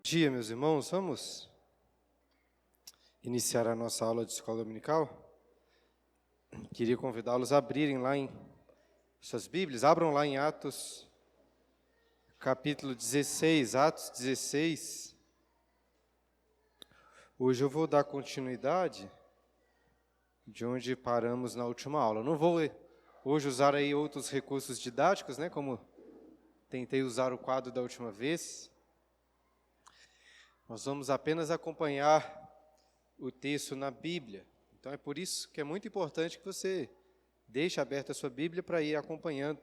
Bom dia, meus irmãos. Vamos iniciar a nossa aula de escola dominical. Queria convidá-los a abrirem lá em suas Bíblias. Abram lá em Atos, capítulo 16. Atos 16. Hoje eu vou dar continuidade de onde paramos na última aula. Não vou hoje usar aí outros recursos didáticos, né, como tentei usar o quadro da última vez. Nós vamos apenas acompanhar o texto na Bíblia. Então é por isso que é muito importante que você deixe aberta a sua Bíblia para ir acompanhando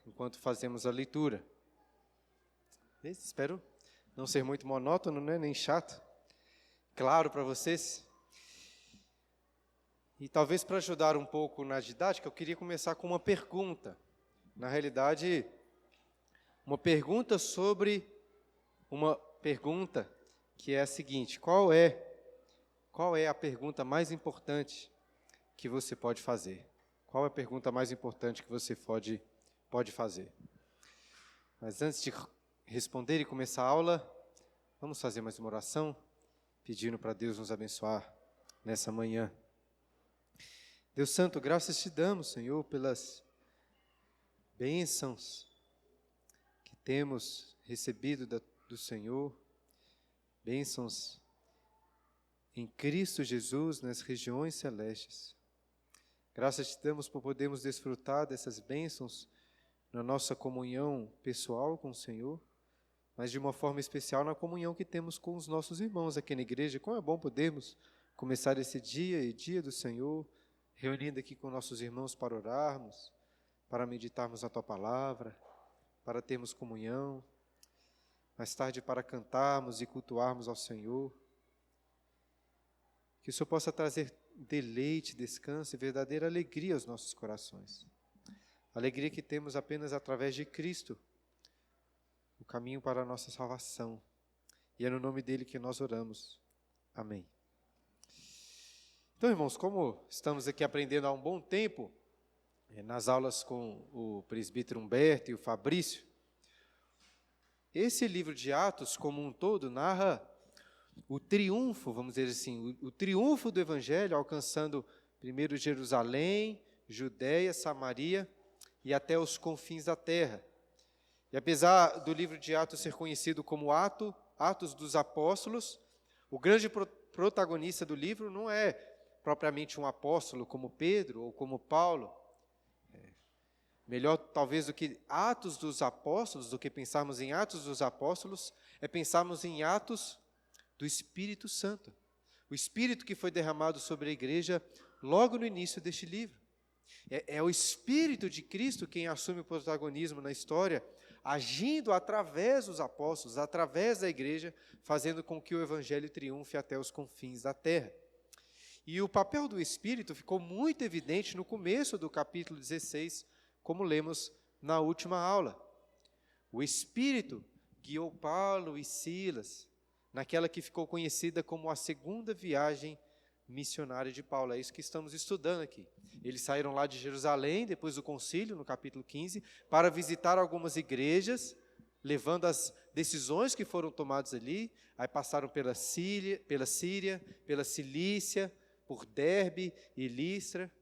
enquanto fazemos a leitura. Espero não ser muito monótono, né, nem chato. Claro para vocês. E talvez para ajudar um pouco na didática, eu queria começar com uma pergunta. Na realidade, uma pergunta sobre uma pergunta que é a seguinte: qual é a pergunta mais importante que você pode fazer? Qual é a pergunta mais importante que você pode fazer? Mas antes de responder e começar a aula, vamos fazer mais uma oração, pedindo para Deus nos abençoar nessa manhã. Deus Santo, graças te damos, Senhor, pelas bênçãos que temos recebido do Senhor, bênçãos em Cristo Jesus nas regiões celestes. Graças te damos por podermos desfrutar dessas bênçãos na nossa comunhão pessoal com o Senhor, mas de uma forma especial na comunhão que temos com os nossos irmãos aqui na igreja. Como é bom podermos começar esse dia do Senhor, reunindo aqui com nossos irmãos para orarmos, para meditarmos na Tua Palavra, para termos comunhão, mais tarde para cantarmos e cultuarmos ao Senhor. Que o Senhor possa trazer deleite, descanso e verdadeira alegria aos nossos corações. Alegria que temos apenas através de Cristo, o caminho para a nossa salvação. E é no nome dele que nós oramos. Amém. Então, irmãos, como estamos aqui aprendendo há um bom tempo, nas aulas com o presbítero Humberto e o Fabrício, esse livro de Atos, como um todo, narra o triunfo, vamos dizer assim, o triunfo do Evangelho, alcançando primeiro Jerusalém, Judéia, Samaria e até os confins da terra. E apesar do livro de Atos ser conhecido como Atos dos Apóstolos, o grande protagonista do livro não é propriamente um apóstolo como Pedro ou como Paulo. Melhor, talvez, do que Atos dos Apóstolos, do que pensarmos em Atos dos Apóstolos, é pensarmos em Atos do Espírito Santo. O Espírito que foi derramado sobre a igreja logo no início deste livro. É o Espírito de Cristo quem assume o protagonismo na história, agindo através dos apóstolos, através da igreja, fazendo com que o Evangelho triunfe até os confins da terra. E o papel do Espírito ficou muito evidente no começo do capítulo 16, como lemos na última aula. O Espírito guiou Paulo e Silas naquela que ficou conhecida como a segunda viagem missionária de Paulo. É isso que estamos estudando aqui. Eles saíram lá de Jerusalém, depois do concílio, no capítulo 15, para visitar algumas igrejas, levando as decisões que foram tomadas ali. Aí passaram pela Síria, pela Cilícia, por Derbe e Listra.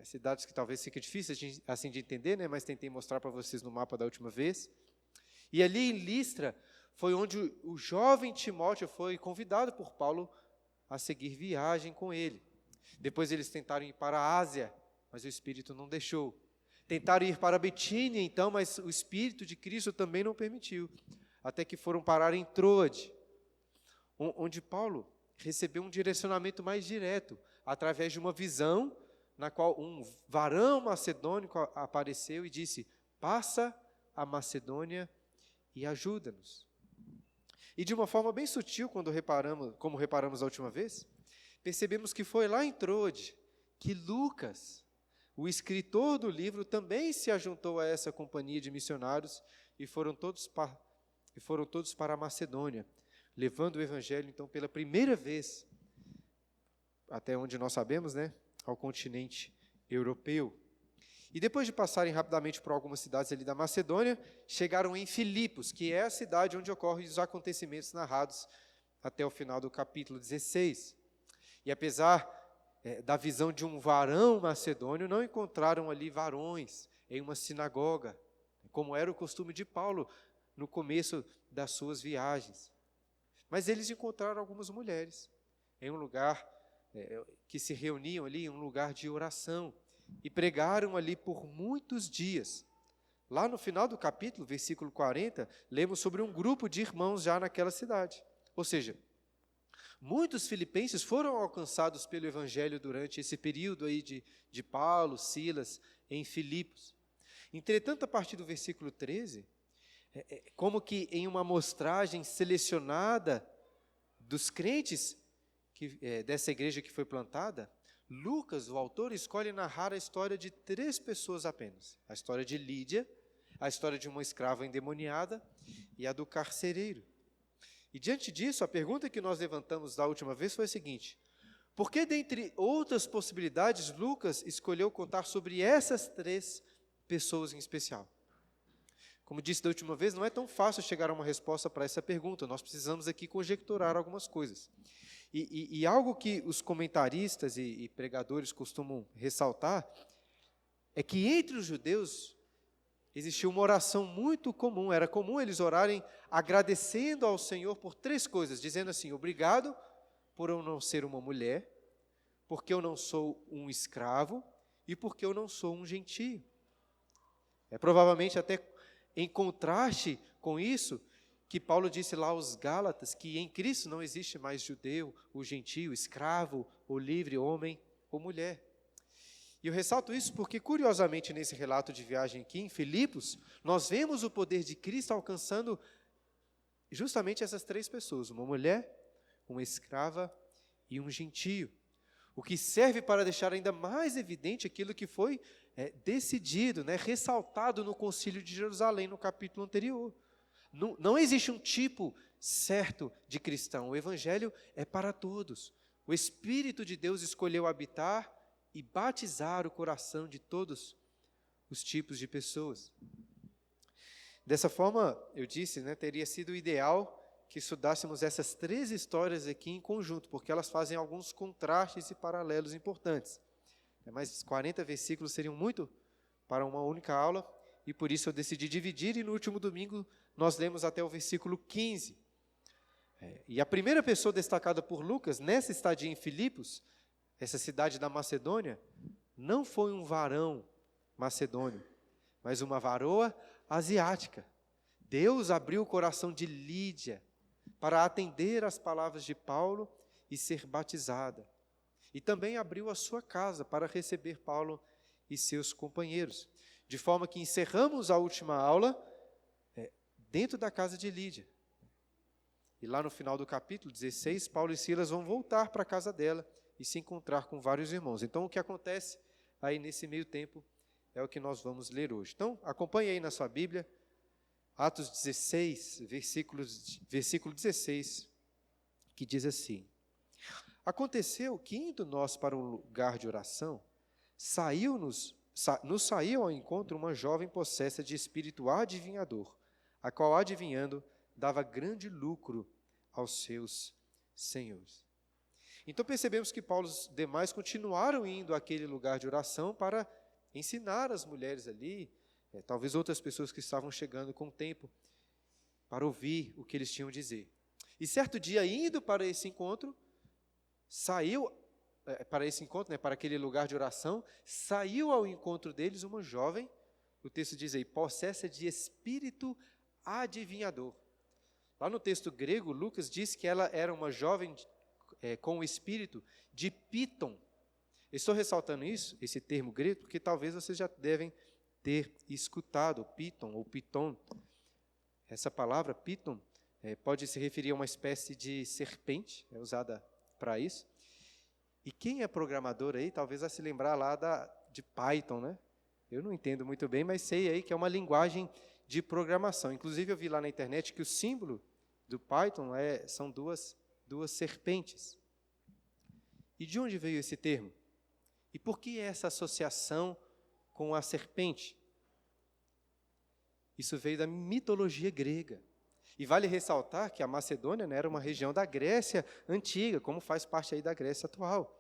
Cidades que talvez fiquem difíceis assim de entender, né? Mas tentei mostrar para vocês no mapa da última vez. E ali em Listra foi onde o jovem Timóteo foi convidado por Paulo a seguir viagem com ele. Depois eles tentaram ir para a Ásia, mas o Espírito não deixou. Tentaram ir para Betínia, então, mas o Espírito de Cristo também não permitiu. Até que foram parar em Troade, onde Paulo recebeu um direcionamento mais direto, através de uma visão na qual um varão macedônico apareceu e disse: passa a Macedônia e ajuda-nos. E de uma forma bem sutil, como reparamos a última vez, percebemos que foi lá em Troade que Lucas, o escritor do livro, também se ajuntou a essa companhia de missionários e foram todos para a Macedônia, levando o Evangelho, então, pela primeira vez, até onde nós sabemos, né, ao continente europeu. E depois de passarem rapidamente por algumas cidades ali da Macedônia, chegaram em Filipos, que é a cidade onde ocorrem os acontecimentos narrados até o final do capítulo 16. E apesar da visão de um varão macedônio, não encontraram ali varões em uma sinagoga, como era o costume de Paulo no começo das suas viagens. Mas eles encontraram algumas mulheres em um lugar que se reuniam ali, em um lugar de oração, e pregaram ali por muitos dias. Lá no final do capítulo, versículo 40, lemos sobre um grupo de irmãos já naquela cidade. Ou seja, muitos filipenses foram alcançados pelo evangelho durante esse período aí de Paulo, Silas, em Filipos. Entretanto, a partir do versículo 13, como que em uma amostragem selecionada dos crentes dessa igreja que foi plantada, Lucas, o autor, escolhe narrar a história de 3 pessoas apenas. A história de Lídia, a história de uma escrava endemoniada e a do carcereiro. E diante disso, a pergunta que nós levantamos da última vez foi a seguinte: por que, dentre outras possibilidades, Lucas escolheu contar sobre essas 3 pessoas em especial? Como disse da última vez, não é tão fácil chegar a uma resposta para essa pergunta. Nós precisamos aqui conjecturar algumas coisas. E algo que os comentaristas e pregadores costumam ressaltar é que entre os judeus existia uma oração muito comum. Era comum eles orarem agradecendo ao Senhor por 3 coisas, dizendo assim: obrigado por eu não ser uma mulher, porque eu não sou um escravo e porque eu não sou um gentio. Provavelmente até em contraste com isso, que Paulo disse lá aos Gálatas, que em Cristo não existe mais judeu ou gentio, escravo ou livre, homem ou mulher. E eu ressalto isso porque, curiosamente, nesse relato de viagem aqui em Filipos, nós vemos o poder de Cristo alcançando justamente essas 3 pessoas, uma mulher, uma escrava e um gentio. O que serve para deixar ainda mais evidente aquilo que foi decidido, ressaltado no Concílio de Jerusalém, no capítulo anterior. Não existe um tipo certo de cristão. O Evangelho é para todos. O Espírito de Deus escolheu habitar e batizar o coração de todos os tipos de pessoas. Dessa forma, eu disse, teria sido ideal que estudássemos essas 3 histórias aqui em conjunto, porque elas fazem alguns contrastes e paralelos importantes. Mas 40 versículos seriam muito para uma única aula, e por isso eu decidi dividir, e no último domingo nós lemos até o versículo 15. E a primeira pessoa destacada por Lucas, nessa estadia em Filipos, essa cidade da Macedônia, não foi um varão macedônio, mas uma varoa asiática. Deus abriu o coração de Lídia para atender às palavras de Paulo e ser batizada. E também abriu a sua casa para receber Paulo e seus companheiros. De forma que encerramos a última aula dentro da casa de Lídia. E lá no final do capítulo 16, Paulo e Silas vão voltar para a casa dela e se encontrar com vários irmãos. Então, o que acontece aí nesse meio tempo é o que nós vamos ler hoje. Então, acompanhe aí na sua Bíblia, Atos 16, versículo 16, que diz assim: aconteceu que, indo nós para um lugar de oração, nos saiu ao encontro uma jovem possessa de espírito adivinhador, a qual, adivinhando, dava grande lucro aos seus senhores. Então percebemos que Paulo e os demais continuaram indo àquele lugar de oração para ensinar as mulheres ali, talvez outras pessoas que estavam chegando com o tempo, para ouvir o que eles tinham a dizer. E certo dia, indo para esse encontro, para aquele lugar de oração, saiu ao encontro deles uma jovem, o texto diz aí, possessa de espírito adivinhador. Lá no texto grego, Lucas diz que ela era uma jovem com o espírito de Piton. Estou ressaltando esse termo grego, porque talvez vocês já devem ter escutado Piton ou Piton. Essa palavra Piton pode se referir a uma espécie de serpente, é usada para isso. E quem é programador aí, talvez vai se lembrar lá de Python, né? Eu não entendo muito bem, mas sei aí que é uma linguagem de programação. Inclusive, eu vi lá na internet que o símbolo do Python são duas serpentes. E de onde veio esse termo? E por que essa associação com a serpente. Isso veio da mitologia grega. E vale ressaltar que a Macedônia, né, era uma região da Grécia antiga, como faz parte aí da Grécia atual.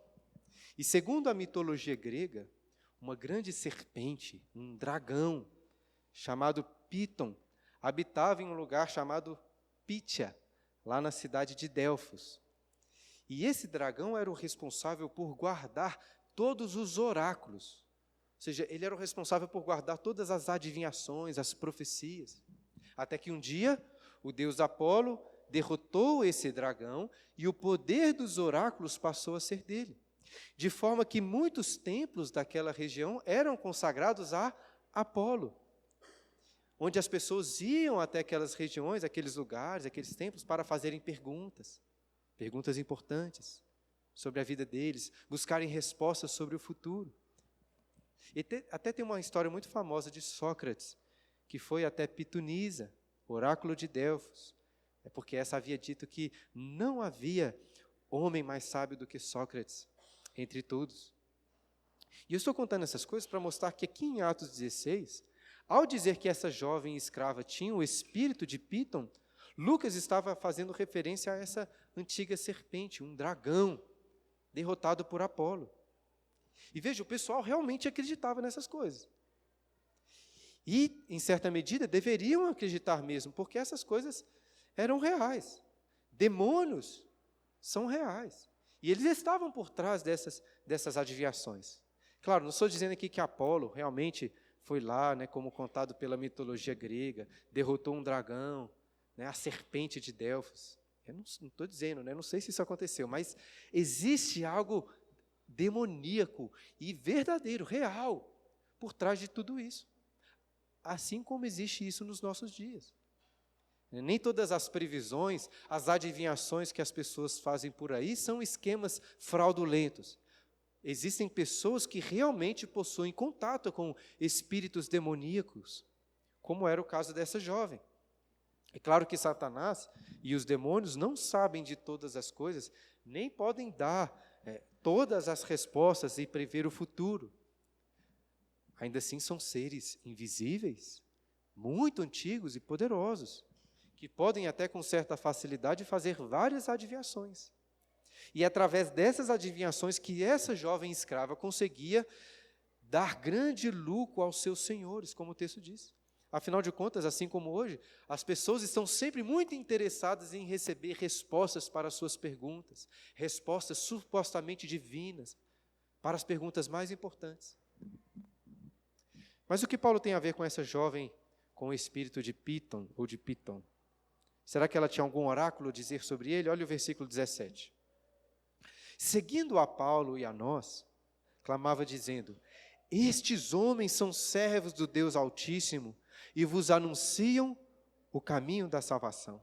E segundo a mitologia grega, uma grande serpente, um dragão, chamado Piton, habitava em um lugar chamado Pítia, lá na cidade de Delfos. E esse dragão era o responsável por guardar todos os oráculos. Ou seja, ele era o responsável por guardar todas as adivinhações, as profecias. Até que um dia, o deus Apolo derrotou esse dragão e o poder dos oráculos passou a ser dele. De forma que muitos templos daquela região eram consagrados a Apolo, onde as pessoas iam até aquelas regiões, aqueles lugares, aqueles templos, para fazerem perguntas importantes sobre a vida deles, buscarem respostas sobre o futuro. E até tem uma história muito famosa de Sócrates, que foi até Pitonisa, oráculo de Delfos, porque essa havia dito que não havia homem mais sábio do que Sócrates entre todos. E eu estou contando essas coisas para mostrar que aqui em Atos 16, ao dizer que essa jovem escrava tinha o espírito de Piton, Lucas estava fazendo referência a essa antiga serpente, um dragão, derrotado por Apolo. E veja, o pessoal realmente acreditava nessas coisas. E, em certa medida, deveriam acreditar mesmo, porque essas coisas eram reais. Demônios são reais. E eles estavam por trás dessas adivinhações. Claro, não estou dizendo aqui que Apolo realmente foi lá, né, como contado pela mitologia grega, derrotou um dragão, né, a serpente de Delfos. Eu não estou dizendo, né, não sei se isso aconteceu, mas existe algo demoníaco e verdadeiro, real, por trás de tudo isso. Assim como existe isso nos nossos dias. Nem todas as previsões, as adivinhações que as pessoas fazem por aí são esquemas fraudulentos. Existem pessoas que realmente possuem contato com espíritos demoníacos, como era o caso dessa jovem. É claro que Satanás e os demônios não sabem de todas as coisas, nem podem dar todas as respostas e prever o futuro. Ainda assim são seres invisíveis, muito antigos e poderosos, que podem até com certa facilidade fazer várias adivinhações. E é através dessas adivinhações que essa jovem escrava conseguia dar grande lucro aos seus senhores, como o texto diz. Afinal de contas, assim como hoje, as pessoas estão sempre muito interessadas em receber respostas para as suas perguntas, respostas supostamente divinas, para as perguntas mais importantes. Mas o que Paulo tem a ver com essa jovem com o espírito de Piton ou de Piton? Será que ela tinha algum oráculo a dizer sobre ele? Olha o versículo 17. Seguindo a Paulo e a nós, clamava dizendo: estes homens são servos do Deus Altíssimo e vos anunciam o caminho da salvação.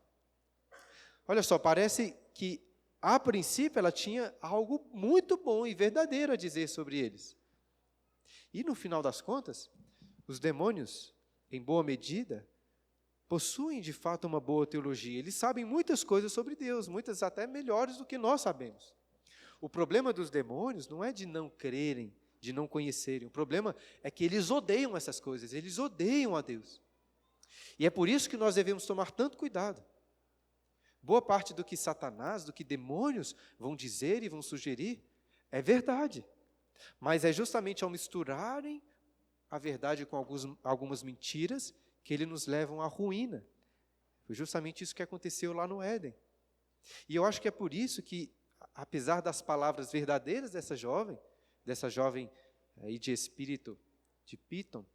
Olha só, parece que a princípio ela tinha algo muito bom e verdadeiro a dizer sobre eles. E no final das contas, os demônios, em boa medida, possuem de fato uma boa teologia. Eles sabem muitas coisas sobre Deus, muitas até melhores do que nós sabemos. O problema dos demônios não é de não crerem, de não conhecerem. O problema é que eles odeiam essas coisas, eles odeiam a Deus. E é por isso que nós devemos tomar tanto cuidado. Boa parte do que Satanás, do que demônios vão dizer e vão sugerir, é verdade. Mas é justamente ao misturarem a verdade com algumas mentiras que eles nos levam à ruína. Foi justamente isso que aconteceu lá no Éden. E eu acho que é por isso que, apesar das palavras verdadeiras dessa jovem aí de espírito de Piton,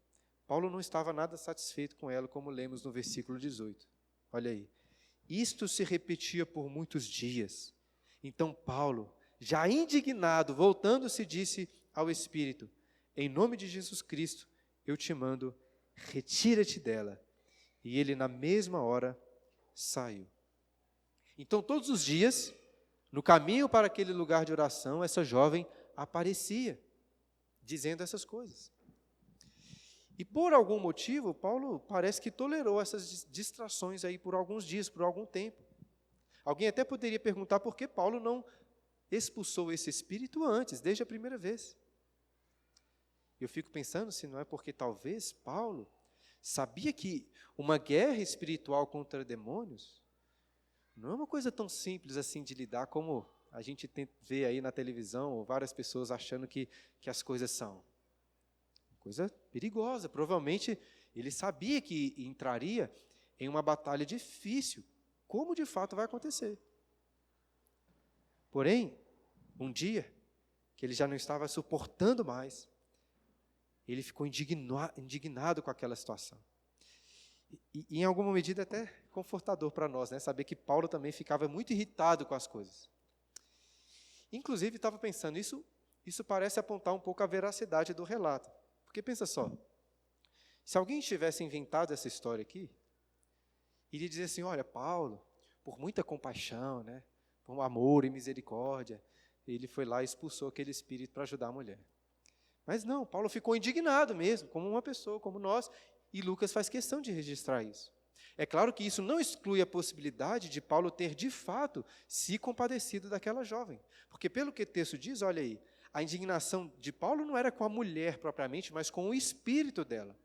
Paulo não estava nada satisfeito com ela, como lemos no versículo 18. Olha aí. Isto se repetia por muitos dias. Então Paulo, já indignado, voltando-se, disse ao espírito: em nome de Jesus Cristo, eu te mando, retira-te dela. E ele, na mesma hora, saiu. Então, todos os dias, no caminho para aquele lugar de oração, essa jovem aparecia, dizendo essas coisas. E por algum motivo, Paulo parece que tolerou essas distrações aí por alguns dias, por algum tempo. Alguém até poderia perguntar por que Paulo não expulsou esse espírito antes, desde a primeira vez. Eu fico pensando se não é porque talvez Paulo sabia que uma guerra espiritual contra demônios não é uma coisa tão simples assim de lidar como a gente vê aí na televisão, ou várias pessoas achando que as coisas são. Coisa perigosa. Provavelmente ele sabia que entraria em uma batalha difícil, como de fato vai acontecer. Porém, um dia, que ele já não estava suportando mais, ele ficou indignado com aquela situação. E em alguma medida até confortador para nós, né? Saber que Paulo também ficava muito irritado com as coisas. Inclusive, estava pensando, isso parece apontar um pouco a veracidade do relato. Porque pensa só, se alguém tivesse inventado essa história aqui, iria dizer assim, olha, Paulo, por muita compaixão, né, por amor e misericórdia, ele foi lá e expulsou aquele espírito para ajudar a mulher. Mas não, Paulo ficou indignado mesmo, como uma pessoa, como nós, e Lucas faz questão de registrar isso. É claro que isso não exclui a possibilidade de Paulo ter, de fato, se compadecido daquela jovem. Porque pelo que o texto diz, olha aí, a indignação de Paulo não era com a mulher propriamente, mas com o espírito dela.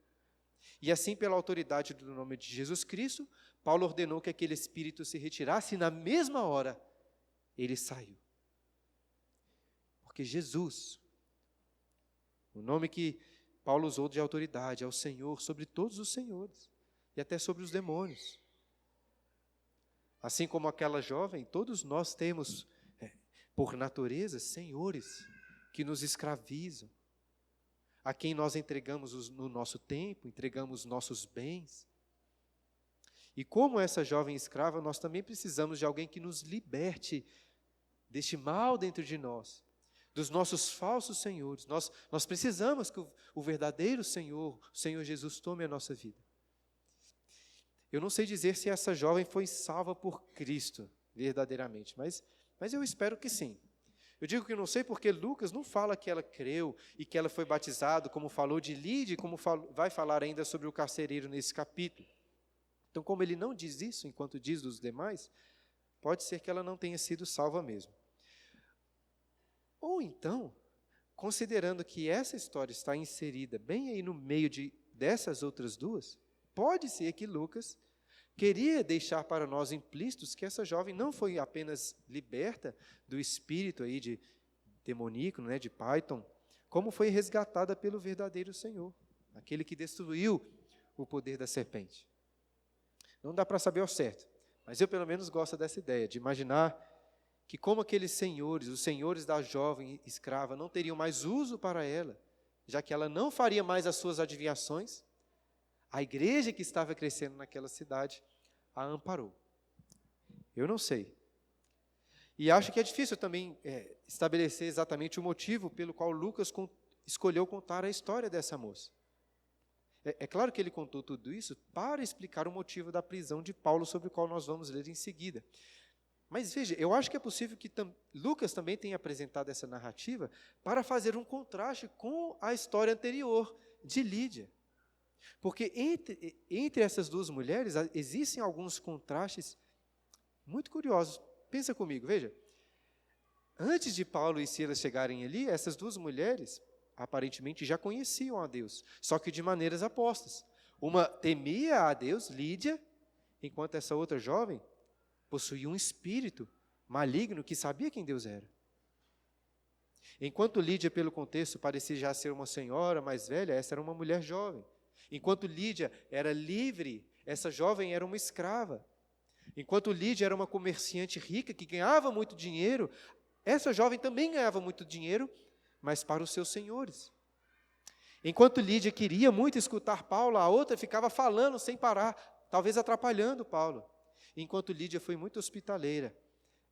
E assim, pela autoridade do nome de Jesus Cristo, Paulo ordenou que aquele espírito se retirasse e na mesma hora ele saiu. Porque Jesus, o nome que Paulo usou de autoridade, é o Senhor sobre todos os senhores e até sobre os demônios. Assim como aquela jovem, todos nós temos, por natureza, senhores que nos escravizam, a quem nós entregamos no nosso tempo, entregamos nossos bens. E como essa jovem escrava, nós também precisamos de alguém que nos liberte deste mal dentro de nós, dos nossos falsos senhores. Nós precisamos que o verdadeiro Senhor, o Senhor Jesus, tome a nossa vida. Eu não sei dizer se essa jovem foi salva por Cristo, verdadeiramente, mas eu espero que sim. Eu digo que não sei porque Lucas não fala que ela creu e que ela foi batizada, como falou de Lídia, como vai falar ainda sobre o carcereiro nesse capítulo. Então, como ele não diz isso, enquanto diz dos demais, pode ser que ela não tenha sido salva mesmo. Ou então, considerando que essa história está inserida bem aí no meio dessas outras duas, pode ser que Lucas queria deixar para nós implícitos que essa jovem não foi apenas liberta do espírito aí de demoníaco, né, de Python, como foi resgatada pelo verdadeiro Senhor, aquele que destruiu o poder da serpente. Não dá para saber ao certo, mas eu pelo menos gosto dessa ideia, de imaginar que como aqueles senhores, os senhores da jovem escrava, não teriam mais uso para ela, já que ela não faria mais as suas adivinhações, a igreja que estava crescendo naquela cidade a amparou. Eu não sei. E acho que é difícil também estabelecer exatamente o motivo pelo qual Lucas escolheu contar a história dessa moça. É claro que ele contou tudo isso para explicar o motivo da prisão de Paulo, sobre o qual nós vamos ler em seguida. Mas veja, eu acho que é possível que Lucas também tenha apresentado essa narrativa para fazer um contraste com a história anterior de Lídia. Porque entre essas duas mulheres existem alguns contrastes muito curiosos. Pensa comigo, veja. Antes de Paulo e Silas chegarem ali, essas duas mulheres aparentemente já conheciam a Deus, só que de maneiras opostas. Uma temia a Deus, Lídia, enquanto essa outra jovem possuía um espírito maligno que sabia quem Deus era. Enquanto Lídia, pelo contexto, parecia já ser uma senhora mais velha, essa era uma mulher jovem. Enquanto Lídia era livre, essa jovem era uma escrava. Enquanto Lídia era uma comerciante rica que ganhava muito dinheiro, essa jovem também ganhava muito dinheiro, mas para os seus senhores. Enquanto Lídia queria muito escutar Paulo, a outra ficava falando sem parar, talvez atrapalhando Paulo. Enquanto Lídia foi muito hospitaleira,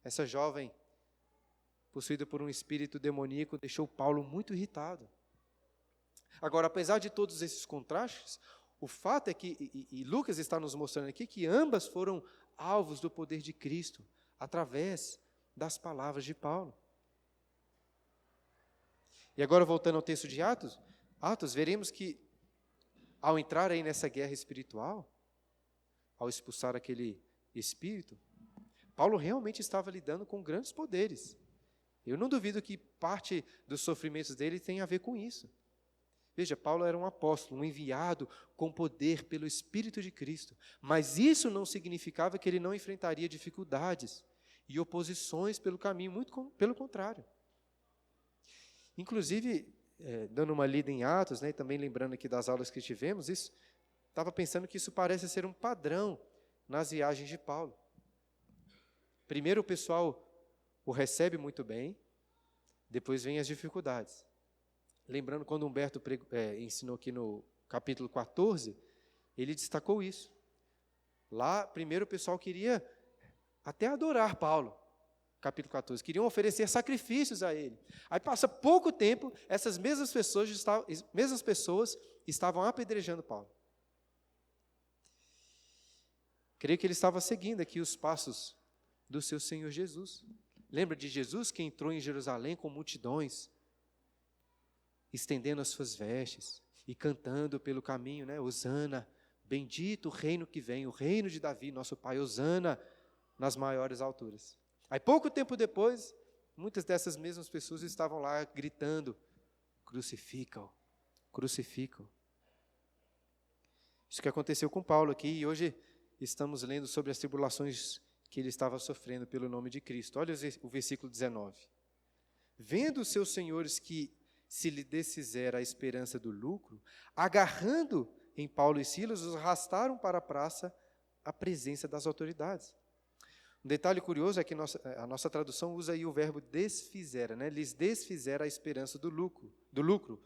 essa jovem, possuída por um espírito demoníaco, deixou Paulo muito irritado. Agora, apesar de todos esses contrastes, o fato é que, e Lucas está nos mostrando aqui, que ambas foram alvos do poder de Cristo, através das palavras de Paulo. E agora, voltando ao texto de Atos, veremos que, ao entrar aí nessa guerra espiritual, ao expulsar aquele espírito, Paulo realmente estava lidando com grandes poderes. Eu não duvido que parte dos sofrimentos dele tenha a ver com isso. Veja, Paulo era um apóstolo, um enviado com poder pelo Espírito de Cristo. Mas isso não significava que ele não enfrentaria dificuldades e oposições pelo caminho, pelo contrário. Inclusive, dando uma lida em Atos, e também lembrando aqui das aulas que tivemos, estava pensando que isso parece ser um padrão nas viagens de Paulo. Primeiro o pessoal o recebe muito bem, depois vêm as dificuldades. Lembrando, quando Humberto ensinou aqui no capítulo 14, ele destacou isso. Lá, primeiro o pessoal queria até adorar Paulo, capítulo 14, queriam oferecer sacrifícios a ele. Aí passa pouco tempo, essas mesmas pessoas estavam apedrejando Paulo. Creio que ele estava seguindo aqui os passos do seu Senhor Jesus. Lembra de Jesus que entrou em Jerusalém com multidões, estendendo as suas vestes e cantando pelo caminho, Hosana, bendito o reino que vem, o reino de Davi, nosso pai, Hosana, nas maiores alturas. Aí pouco tempo depois, muitas dessas mesmas pessoas estavam lá gritando, crucificam, crucificam. Isso que aconteceu com Paulo aqui, e hoje estamos lendo sobre as tribulações que ele estava sofrendo pelo nome de Cristo. Olha o versículo 19. Vendo os seus senhores que se lhe desfizera a esperança do lucro, agarrando em Paulo e Silas, os arrastaram para a praça à presença das autoridades. Um detalhe curioso é que a nossa tradução usa aí o verbo desfizera, lhes desfizera a esperança do lucro.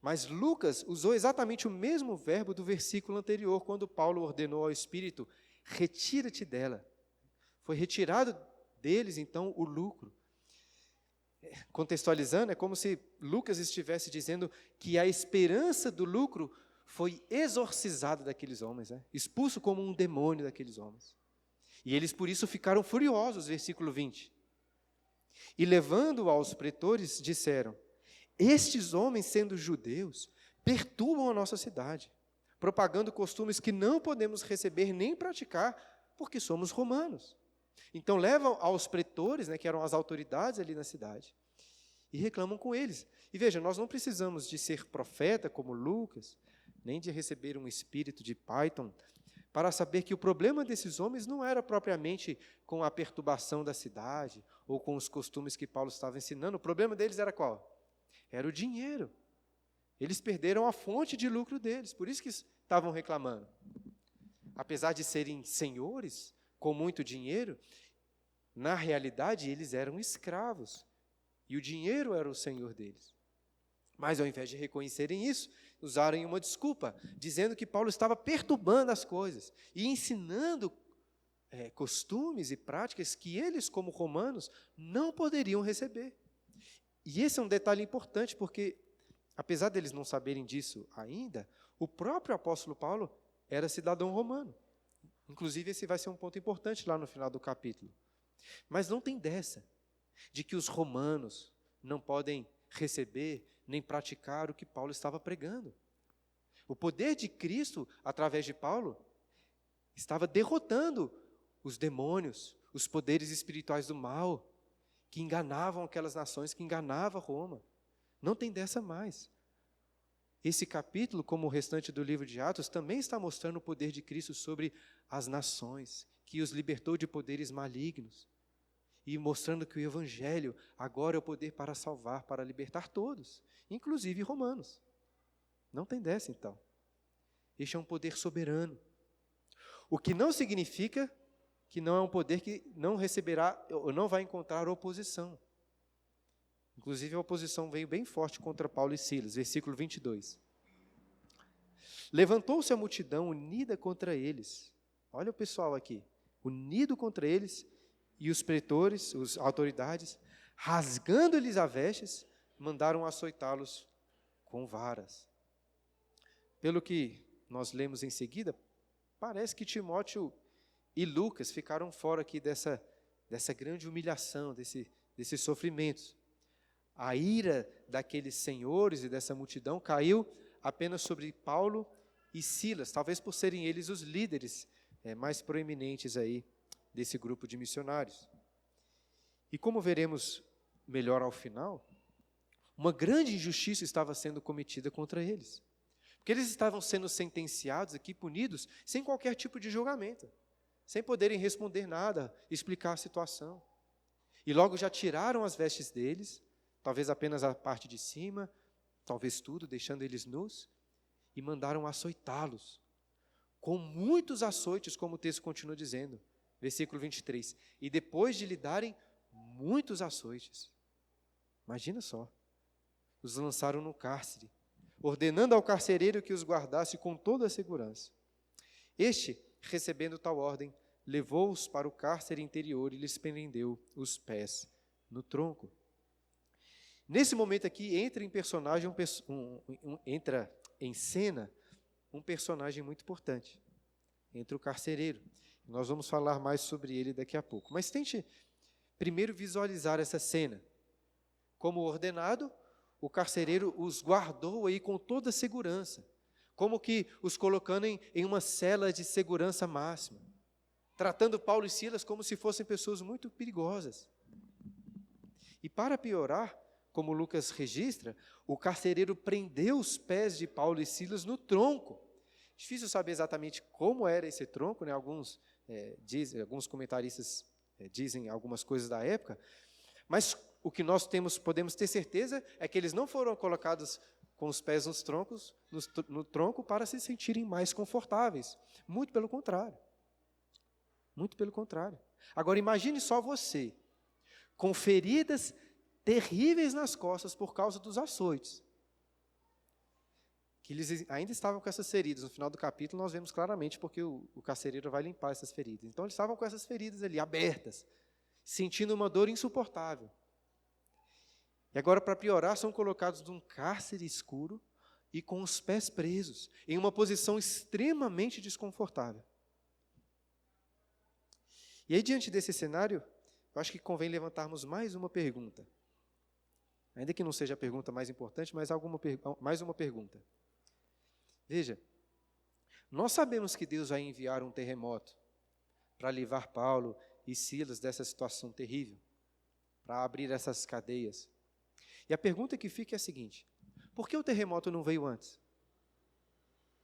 Mas Lucas usou exatamente o mesmo verbo do versículo anterior, quando Paulo ordenou ao Espírito, retira-te dela. Foi retirado deles, então, o lucro. Contextualizando, é como se Lucas estivesse dizendo que a esperança do lucro foi exorcizada daqueles homens, expulso como um demônio daqueles homens. E eles, por isso, ficaram furiosos, versículo 20. E levando-o aos pretores, disseram, estes homens, sendo judeus, perturbam a nossa cidade, propagando costumes que não podemos receber nem praticar, porque somos romanos. Então levam aos pretores, que eram as autoridades ali na cidade, e reclamam com eles. E veja, nós não precisamos de ser profeta como Lucas, nem de receber um espírito de Python, para saber que o problema desses homens não era propriamente com a perturbação da cidade, ou com os costumes que Paulo estava ensinando. O problema deles era qual? Era o dinheiro. Eles perderam a fonte de lucro deles, por isso que estavam reclamando. Apesar de serem senhores, com muito dinheiro, na realidade eles eram escravos, e o dinheiro era o senhor deles. Mas ao invés de reconhecerem isso, usaram uma desculpa, dizendo que Paulo estava perturbando as coisas, e ensinando costumes e práticas que eles, como romanos, não poderiam receber. E esse é um detalhe importante, porque, apesar deles não saberem disso ainda, o próprio apóstolo Paulo era cidadão romano. Inclusive, esse vai ser um ponto importante lá no final do capítulo. Mas não tem dessa, de que os romanos não podem receber nem praticar o que Paulo estava pregando. O poder de Cristo, através de Paulo, estava derrotando os demônios, os poderes espirituais do mal, que enganavam aquelas nações, que enganavam Roma. Não tem dessa mais. Esse capítulo, como o restante do livro de Atos, também está mostrando o poder de Cristo sobre as nações, que os libertou de poderes malignos, e mostrando que o Evangelho agora é o poder para salvar, para libertar todos, inclusive romanos. Não tem dessa, então. Este é um poder soberano. O que não significa que não é um poder que não receberá, ou não vai encontrar oposição. Inclusive, a oposição veio bem forte contra Paulo e Silas, versículo 22. Levantou-se a multidão unida contra eles. Olha o pessoal aqui, unido contra eles, e os pretores, as autoridades, rasgando-lhes as vestes, mandaram açoitá-los com varas. Pelo que nós lemos em seguida, parece que Timóteo e Lucas ficaram fora aqui dessa grande humilhação, desses sofrimentos. A ira daqueles senhores e dessa multidão caiu apenas sobre Paulo e Silas, talvez por serem eles os líderes mais proeminentes aí desse grupo de missionários. E como veremos melhor ao final, Uma grande injustiça estava sendo cometida contra eles. Porque eles estavam sendo sentenciados aqui, punidos, sem qualquer tipo de julgamento, sem poderem responder nada, explicar a situação. E logo já tiraram as vestes deles, talvez apenas a parte de cima, talvez tudo, deixando eles nus, e mandaram açoitá-los, com muitos açoites, como o texto continua dizendo, versículo 23. E depois de lhe darem muitos açoites, imagina só, os lançaram no cárcere, ordenando ao carcereiro que os guardasse com toda a segurança. Este, recebendo tal ordem, levou-os para o cárcere interior e lhes prendeu os pés no tronco. Nesse momento aqui, entra em cena um personagem muito importante, entra o carcereiro. Nós vamos falar mais sobre ele daqui a pouco. Mas tente primeiro visualizar essa cena. Como ordenado, o carcereiro os guardou aí com toda a segurança, como que os colocando em uma cela de segurança máxima, tratando Paulo e Silas como se fossem pessoas muito perigosas. E para piorar, como Lucas registra, o carcereiro prendeu os pés de Paulo e Silas no tronco. Difícil saber exatamente como era esse tronco, né? Alguns comentaristas dizem algumas coisas da época, mas o que nós podemos ter certeza é que eles não foram colocados com os pés no tronco para se sentirem mais confortáveis. Muito pelo contrário. Muito pelo contrário. Agora imagine só você, com feridas terríveis nas costas por causa dos açoites. Que eles ainda estavam com essas feridas. No final do capítulo nós vemos claramente porque o carcereiro vai limpar essas feridas. Então eles estavam com essas feridas ali, abertas, sentindo uma dor insuportável. E agora, para piorar, são colocados num cárcere escuro e com os pés presos, em uma posição extremamente desconfortável. E aí, diante desse cenário, eu acho que convém levantarmos mais uma pergunta. Ainda que não seja a pergunta mais importante, mas mais uma pergunta. Veja, nós sabemos que Deus vai enviar um terremoto para livrar Paulo e Silas dessa situação terrível, para abrir essas cadeias. E a pergunta que fica é a seguinte: por que o terremoto não veio antes?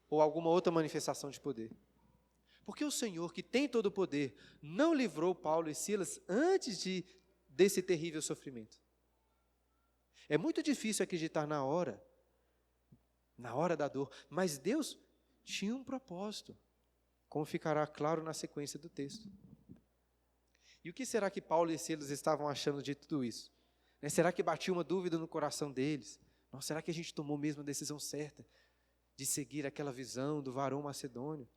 Ou alguma outra manifestação de poder? Por que o Senhor, que tem todo o poder, não livrou Paulo e Silas antes desse terrível sofrimento? É muito difícil acreditar na hora da dor, mas Deus tinha um propósito, como ficará claro na sequência do texto. E o que será que Paulo e Silas estavam achando de tudo isso? Será que batia uma dúvida no coração deles? Será que a gente tomou mesmo a decisão certa de seguir aquela visão do varão macedônio?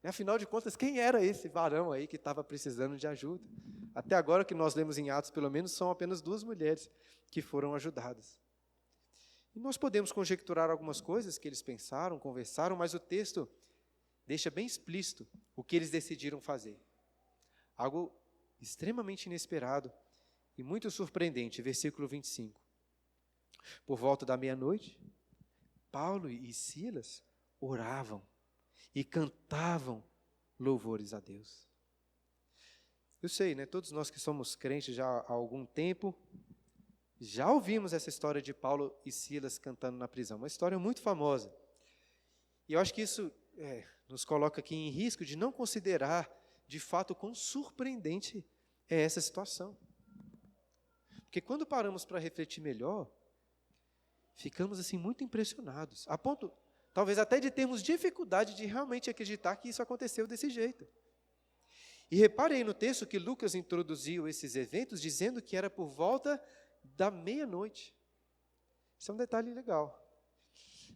Afinal de contas, quem era esse varão aí que estava precisando de ajuda? Até agora, que nós lemos em Atos, pelo menos, são apenas 2 mulheres que foram ajudadas. E nós podemos conjecturar algumas coisas que eles pensaram, conversaram, mas o texto deixa bem explícito o que eles decidiram fazer. Algo extremamente inesperado e muito surpreendente, versículo 25. Por volta da meia-noite, Paulo e Silas oravam e cantavam louvores a Deus. Eu sei, todos nós que somos crentes já há algum tempo, já ouvimos essa história de Paulo e Silas cantando na prisão, uma história muito famosa. E eu acho que isso nos coloca aqui em risco de não considerar, de fato, quão surpreendente é essa situação. Porque quando paramos para refletir melhor, ficamos assim muito impressionados, a ponto, talvez até de termos dificuldade de realmente acreditar que isso aconteceu desse jeito. E reparem no texto que Lucas introduziu esses eventos, dizendo que era por volta da meia-noite. Isso é um detalhe legal.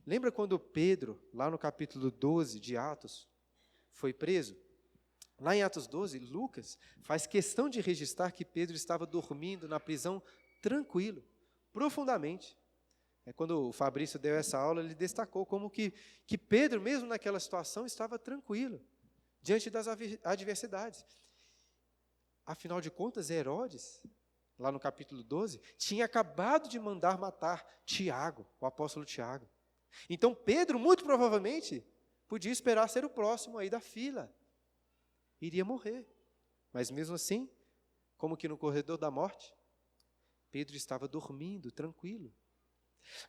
Lembra quando Pedro, lá no capítulo 12 de Atos, foi preso? Lá em Atos 12, Lucas faz questão de registrar que Pedro estava dormindo na prisão tranquilo, profundamente. Quando o Fabrício deu essa aula, ele destacou como que Pedro, mesmo naquela situação, estava tranquilo, diante das adversidades. Afinal de contas, Herodes, lá no capítulo 12, tinha acabado de mandar matar Tiago, o apóstolo Tiago. Então, Pedro, muito provavelmente, podia esperar ser o próximo aí da fila. Iria morrer. Mas mesmo assim, como que no corredor da morte, Pedro estava dormindo, tranquilo,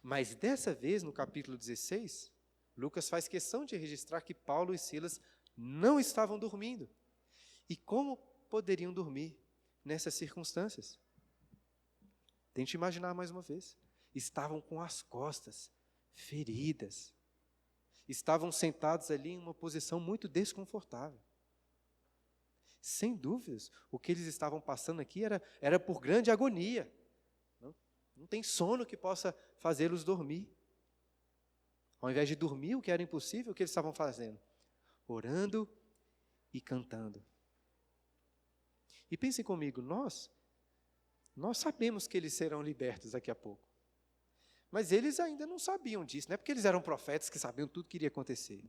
Mas dessa vez, no capítulo 16, Lucas faz questão de registrar que Paulo e Silas não estavam dormindo. E como poderiam dormir nessas circunstâncias? Tente imaginar mais uma vez. Estavam com as costas feridas. Estavam sentados ali em uma posição muito desconfortável. Sem dúvidas, o que eles estavam passando aqui era por grande agonia. Não tem sono que possa fazê-los dormir. Ao invés de dormir, o que era impossível, o que eles estavam fazendo? Orando e cantando. E pensem comigo, nós sabemos que eles serão libertos daqui a pouco. Mas eles ainda não sabiam disso. Não é porque eles eram profetas que sabiam tudo que iria acontecer.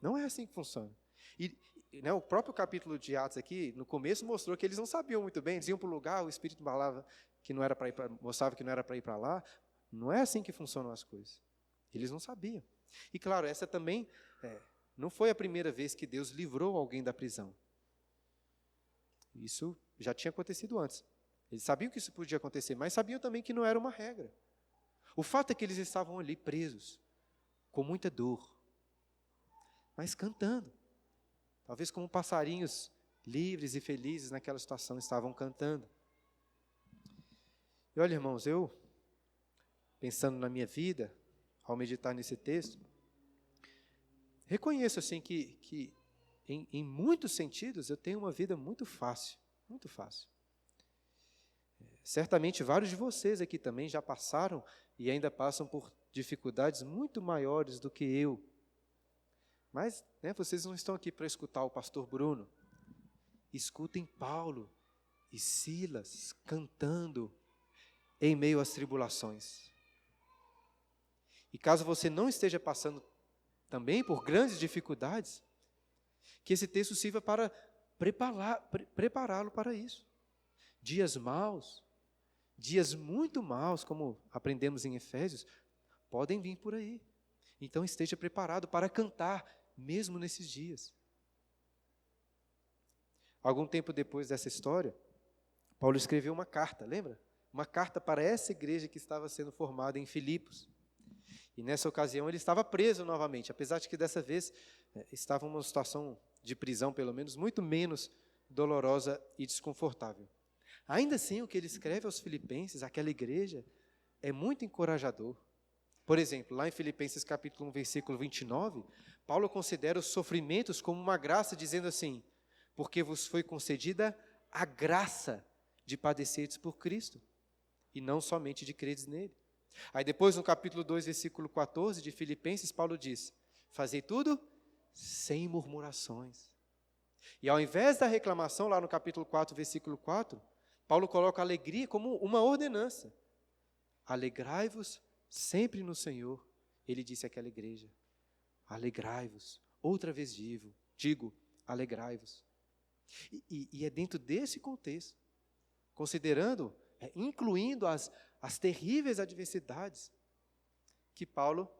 Não é assim que funciona. E o próprio capítulo de Atos aqui, no começo, mostrou que eles não sabiam muito bem. Eles iam para o lugar, o Espírito falava que não era para ir mostrava que não era para ir para lá. Não é assim que funcionam as coisas. Eles não sabiam. E claro, essa também não foi a primeira vez que Deus livrou alguém da prisão. Isso já tinha acontecido antes. Eles sabiam que isso podia acontecer, mas sabiam também que não era uma regra. O fato é que eles estavam ali presos, com muita dor, mas cantando. Talvez como passarinhos livres e felizes naquela situação estavam cantando. E olha, irmãos, eu, pensando na minha vida, ao meditar nesse texto, reconheço assim que em muitos sentidos eu tenho uma vida muito fácil, muito fácil. Certamente vários de vocês aqui também já passaram e ainda passam por dificuldades muito maiores do que eu. Mas vocês não estão aqui para escutar o pastor Bruno. Escutem Paulo e Silas cantando em meio às tribulações. E caso você não esteja passando também por grandes dificuldades, que esse texto sirva para prepará-lo para isso. Dias maus, dias muito maus, como aprendemos em Efésios, podem vir por aí. Então esteja preparado para cantar, mesmo nesses dias. Algum tempo depois dessa história, Paulo escreveu uma carta, lembra? Uma carta para essa igreja que estava sendo formada em Filipos. E nessa ocasião ele estava preso novamente, apesar de que dessa vez estava em uma situação de prisão, pelo menos, muito menos dolorosa e desconfortável. Ainda assim, o que ele escreve aos filipenses, aquela igreja, é muito encorajador. Por exemplo, lá em Filipenses capítulo 1, versículo 29, Paulo considera os sofrimentos como uma graça, dizendo assim, porque vos foi concedida a graça de padecerdes por Cristo, e não somente de credes nele. Aí depois, no capítulo 2, versículo 14 de Filipenses, Paulo diz, fazei tudo sem murmurações. E ao invés da reclamação, lá no capítulo 4, versículo 4, Paulo coloca a alegria como uma ordenança. Alegrai-vos sempre no Senhor, ele disse àquela igreja. Alegrai-vos, outra vez digo, alegrai-vos. E é dentro desse contexto, considerando, incluindo as terríveis adversidades, que Paulo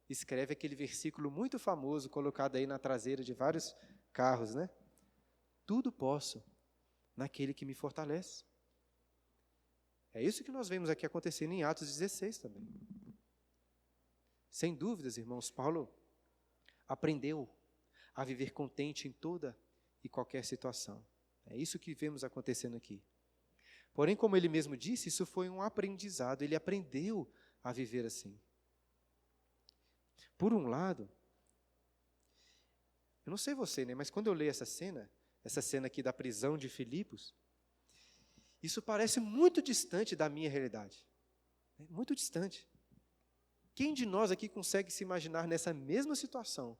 escreve aquele versículo muito famoso, colocado aí na traseira de vários carros, né? Tudo posso naquele que me fortalece. É isso que nós vemos aqui acontecendo em Atos 16 também. Sem dúvidas, irmãos, Paulo aprendeu a viver contente em toda e qualquer situação. É isso que vemos acontecendo aqui. Porém, como ele mesmo disse, isso foi um aprendizado, ele aprendeu a viver assim. Por um lado, eu não sei você, mas quando eu leio essa cena aqui da prisão de Filipos, isso parece muito distante da minha realidade. Muito distante. Quem de nós aqui consegue se imaginar nessa mesma situação,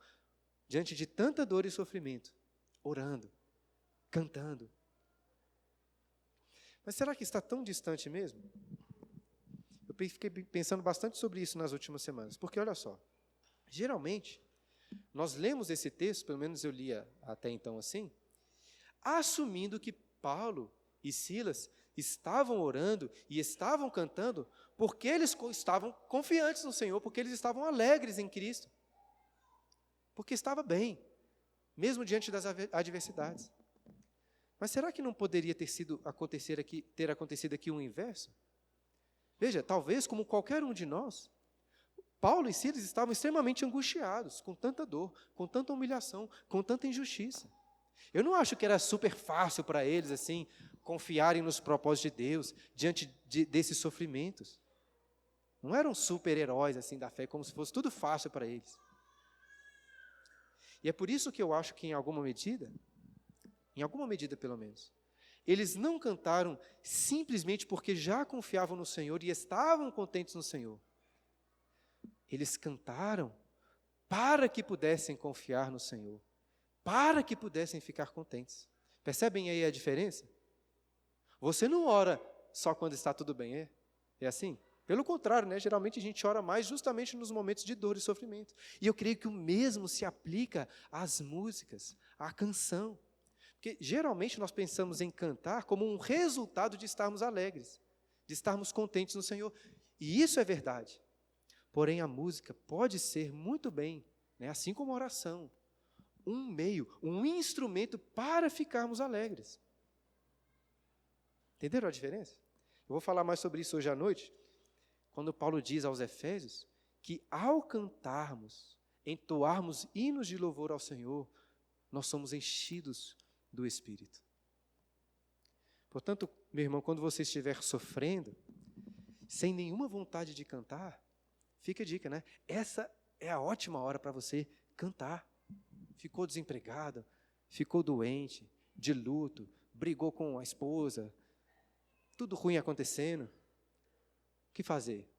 diante de tanta dor e sofrimento, orando, cantando? Mas será que está tão distante mesmo? Eu fiquei pensando bastante sobre isso nas últimas semanas, porque olha só, geralmente, nós lemos esse texto, pelo menos eu lia até então assim, assumindo que Paulo e Silas estavam orando e estavam cantando porque eles estavam confiantes no Senhor, porque eles estavam alegres em Cristo, porque estava bem, mesmo diante das adversidades. Mas será que não poderia ter acontecido aqui o inverso? Veja, talvez como qualquer um de nós, Paulo e Silas estavam extremamente angustiados, com tanta dor, com tanta humilhação, com tanta injustiça. Eu não acho que era super fácil para eles, assim, confiarem nos propósitos de Deus, diante desses sofrimentos. Não eram super-heróis, assim, da fé, como se fosse tudo fácil para eles. E é por isso que eu acho que, em alguma medida pelo menos, eles não cantaram simplesmente porque já confiavam no Senhor e estavam contentes no Senhor. Eles cantaram para que pudessem confiar no Senhor, para que pudessem ficar contentes. Percebem aí a diferença? Você não ora só quando está tudo bem, é? É assim? Pelo contrário, né? Geralmente a gente ora mais justamente nos momentos de dor e sofrimento. E eu creio que o mesmo se aplica às músicas, à canção. Porque geralmente nós pensamos em cantar como um resultado de estarmos alegres, de estarmos contentes no Senhor. E isso é verdade. Porém, a música pode ser muito bem, né, assim como a oração, um meio, um instrumento para ficarmos alegres. Entenderam a diferença? Eu vou falar mais sobre isso hoje à noite, quando Paulo diz aos Efésios que ao cantarmos, entoarmos hinos de louvor ao Senhor, nós somos enchidos do Espírito. Portanto, meu irmão, quando você estiver sofrendo, sem nenhuma vontade de cantar, fica a dica, né? Essa é a ótima hora para você cantar. Ficou desempregado, ficou doente, de luto, brigou com a esposa, tudo ruim acontecendo. O que fazer?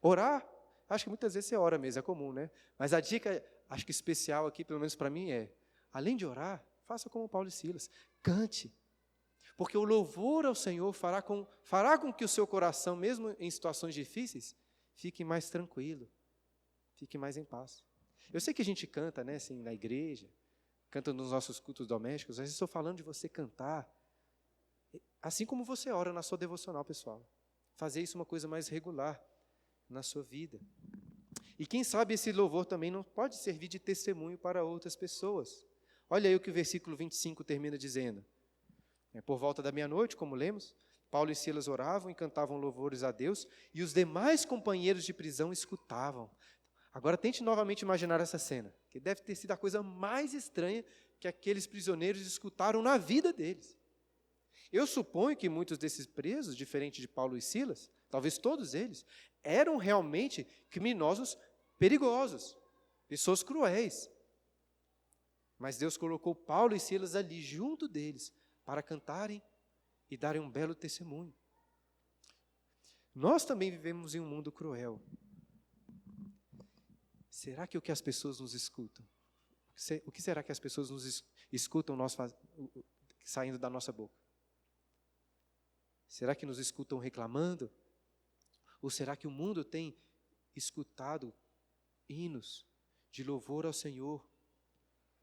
Orar? Acho que muitas vezes você ora mesmo, é comum, né? Mas a dica, acho que especial aqui, pelo menos para mim, é, além de orar, faça como Paulo e Silas, cante. Porque o louvor ao Senhor fará com que o seu coração, mesmo em situações difíceis, fique mais tranquilo, fique mais em paz. Eu sei que a gente canta, né, assim, na igreja, canta nos nossos cultos domésticos, mas estou falando de você cantar, assim como você ora na sua devocional pessoal. Fazer isso uma coisa mais regular na sua vida. E quem sabe esse louvor também não pode servir de testemunho para outras pessoas. Olha aí o que o versículo 25 termina dizendo. Por volta da meia-noite, como lemos, Paulo e Silas oravam e cantavam louvores a Deus, e os demais companheiros de prisão escutavam. Agora tente novamente imaginar essa cena, que deve ter sido a coisa mais estranha que aqueles prisioneiros escutaram na vida deles. Eu suponho que muitos desses presos, diferente de Paulo e Silas, talvez todos eles, eram realmente criminosos perigosos, pessoas cruéis. Mas Deus colocou Paulo e Silas ali junto deles para cantarem e darem um belo testemunho. Nós também vivemos em um mundo cruel. Será que o que as pessoas nos escutam? O que será que as pessoas nos escutam saindo da nossa boca? Será que nos escutam reclamando? Ou será que o mundo tem escutado hinos de louvor ao Senhor,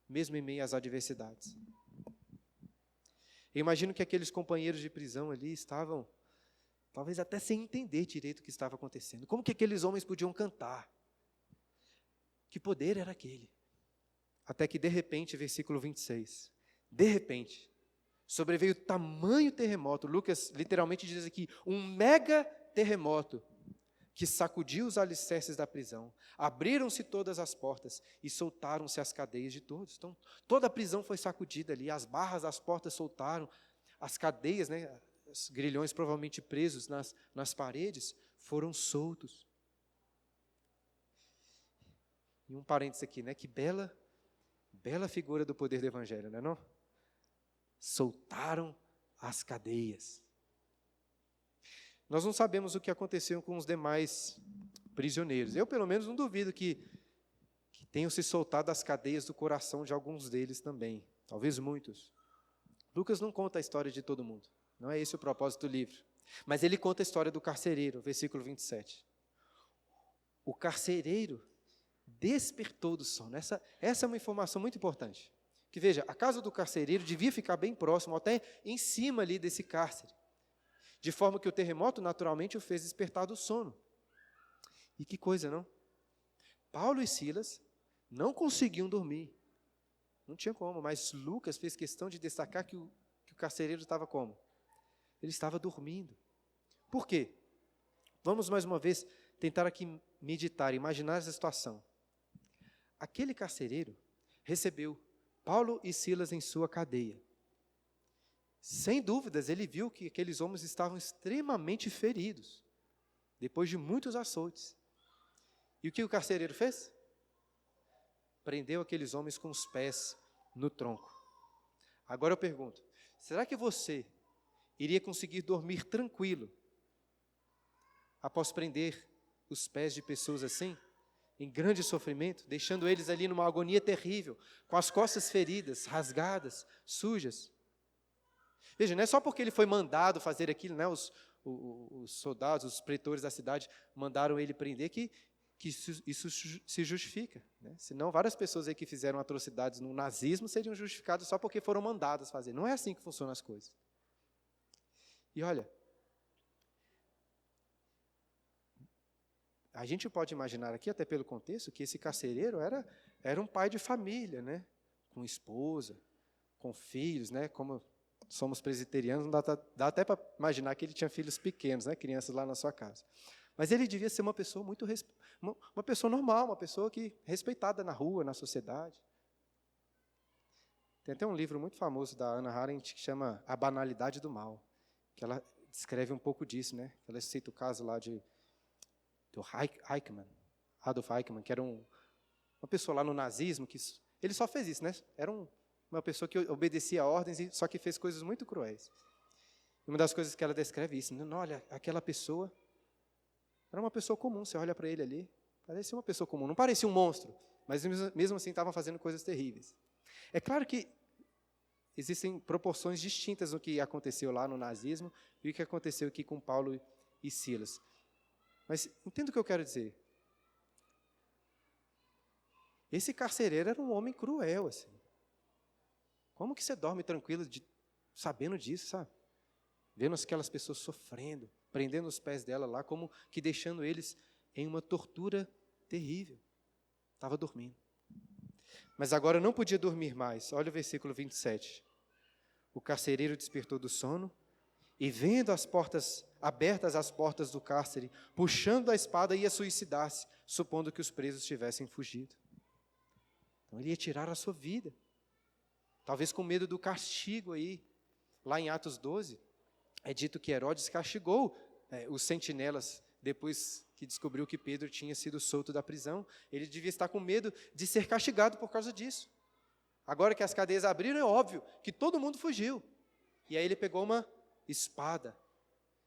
mesmo em meio às adversidades? Eu imagino que aqueles companheiros de prisão ali estavam, talvez até sem entender direito o que estava acontecendo. Como que aqueles homens podiam cantar? Que poder era aquele? Até que, de repente, versículo 26, de repente, sobreveio tamanho terremoto. Lucas literalmente diz aqui, um mega terremoto, que sacudiu os alicerces da prisão. Abriram-se todas as portas e soltaram-se as cadeias de todos. Então, toda a prisão foi sacudida ali, as barras das portas soltaram, as cadeias, né, os grilhões provavelmente presos nas paredes, foram soltos. E um parênteses aqui, né, que bela figura do poder do Evangelho, não é não? Soltaram as cadeias. Nós não sabemos o que aconteceu com os demais prisioneiros. Eu, pelo menos, não duvido que tenham se soltado as cadeias do coração de alguns deles também. Talvez muitos. Lucas não conta a história de todo mundo. Não é esse o propósito do livro. Mas ele conta a história do carcereiro, versículo 27. O carcereiro despertou do sono. Essa é uma informação muito importante. Que veja, a casa do carcereiro devia ficar bem próximo, até em cima ali desse cárcere. De forma que o terremoto naturalmente o fez despertar do sono. E que coisa, não? Paulo e Silas não conseguiam dormir. Não tinha como, mas Lucas fez questão de destacar que o carcereiro estava como? Ele estava dormindo. Por quê? Vamos mais uma vez tentar aqui meditar, imaginar essa situação. Aquele carcereiro recebeu Paulo e Silas em sua cadeia. Sem dúvidas, ele viu que aqueles homens estavam extremamente feridos, depois de muitos açoites. E o que o carcereiro fez? Prendeu aqueles homens com os pés no tronco. Agora eu pergunto, será que você iria conseguir dormir tranquilo após prender os pés de pessoas assim, em grande sofrimento, deixando eles ali numa agonia terrível, com as costas feridas, rasgadas, sujas? Veja, não é só porque ele foi mandado fazer aquilo, né? Os soldados, os pretores da cidade mandaram ele prender que isso se justifica, né? Senão várias pessoas aí que fizeram atrocidades no nazismo seriam justificadas só porque foram mandadas fazer. Não é assim que funcionam as coisas. E olha, a gente pode imaginar aqui, até pelo contexto, que esse carcereiro era um pai de família, né? Com esposa, com filhos, né? Como somos presbiterianos, dá até para imaginar que ele tinha filhos pequenos, né? Crianças lá na sua casa. Mas ele devia ser uma pessoa uma pessoa normal, uma pessoa respeitada na rua, na sociedade. Tem até um livro muito famoso da Hannah Arendt que chama A Banalidade do Mal, que ela descreve um pouco disso, né? Ela cita o caso lá do Eichmann, Adolf Eichmann, que era uma pessoa lá no nazismo, que ele só fez isso, né? Era uma pessoa que obedecia a ordens, só que fez coisas muito cruéis. E uma das coisas que ela descreve é isso, né? Olha, aquela pessoa era uma pessoa comum, você olha para ele ali, parecia uma pessoa comum, não parecia um monstro, mas mesmo assim estava fazendo coisas terríveis. É claro que existem proporções distintas no que aconteceu lá no nazismo e o que aconteceu aqui com Paulo e Silas. Mas entenda o que eu quero dizer. Esse carcereiro era um homem cruel, assim. Como que você dorme tranquilo sabendo disso, sabe? Vendo aquelas pessoas sofrendo, prendendo os pés dela lá, como que deixando eles em uma tortura terrível. Estava dormindo. Mas agora não podia dormir mais. Olha o versículo 27. O carcereiro despertou do sono e, vendo abertas as portas do cárcere, puxando a espada, ia suicidar-se, supondo que os presos tivessem fugido. Então ele ia tirar a sua vida. Talvez com medo do castigo aí. Lá em Atos 12, é dito que Herodes castigou os sentinelas depois que descobriu que Pedro tinha sido solto da prisão. Ele devia estar com medo de ser castigado por causa disso. Agora que as cadeias abriram, é óbvio que todo mundo fugiu. E aí ele pegou uma espada.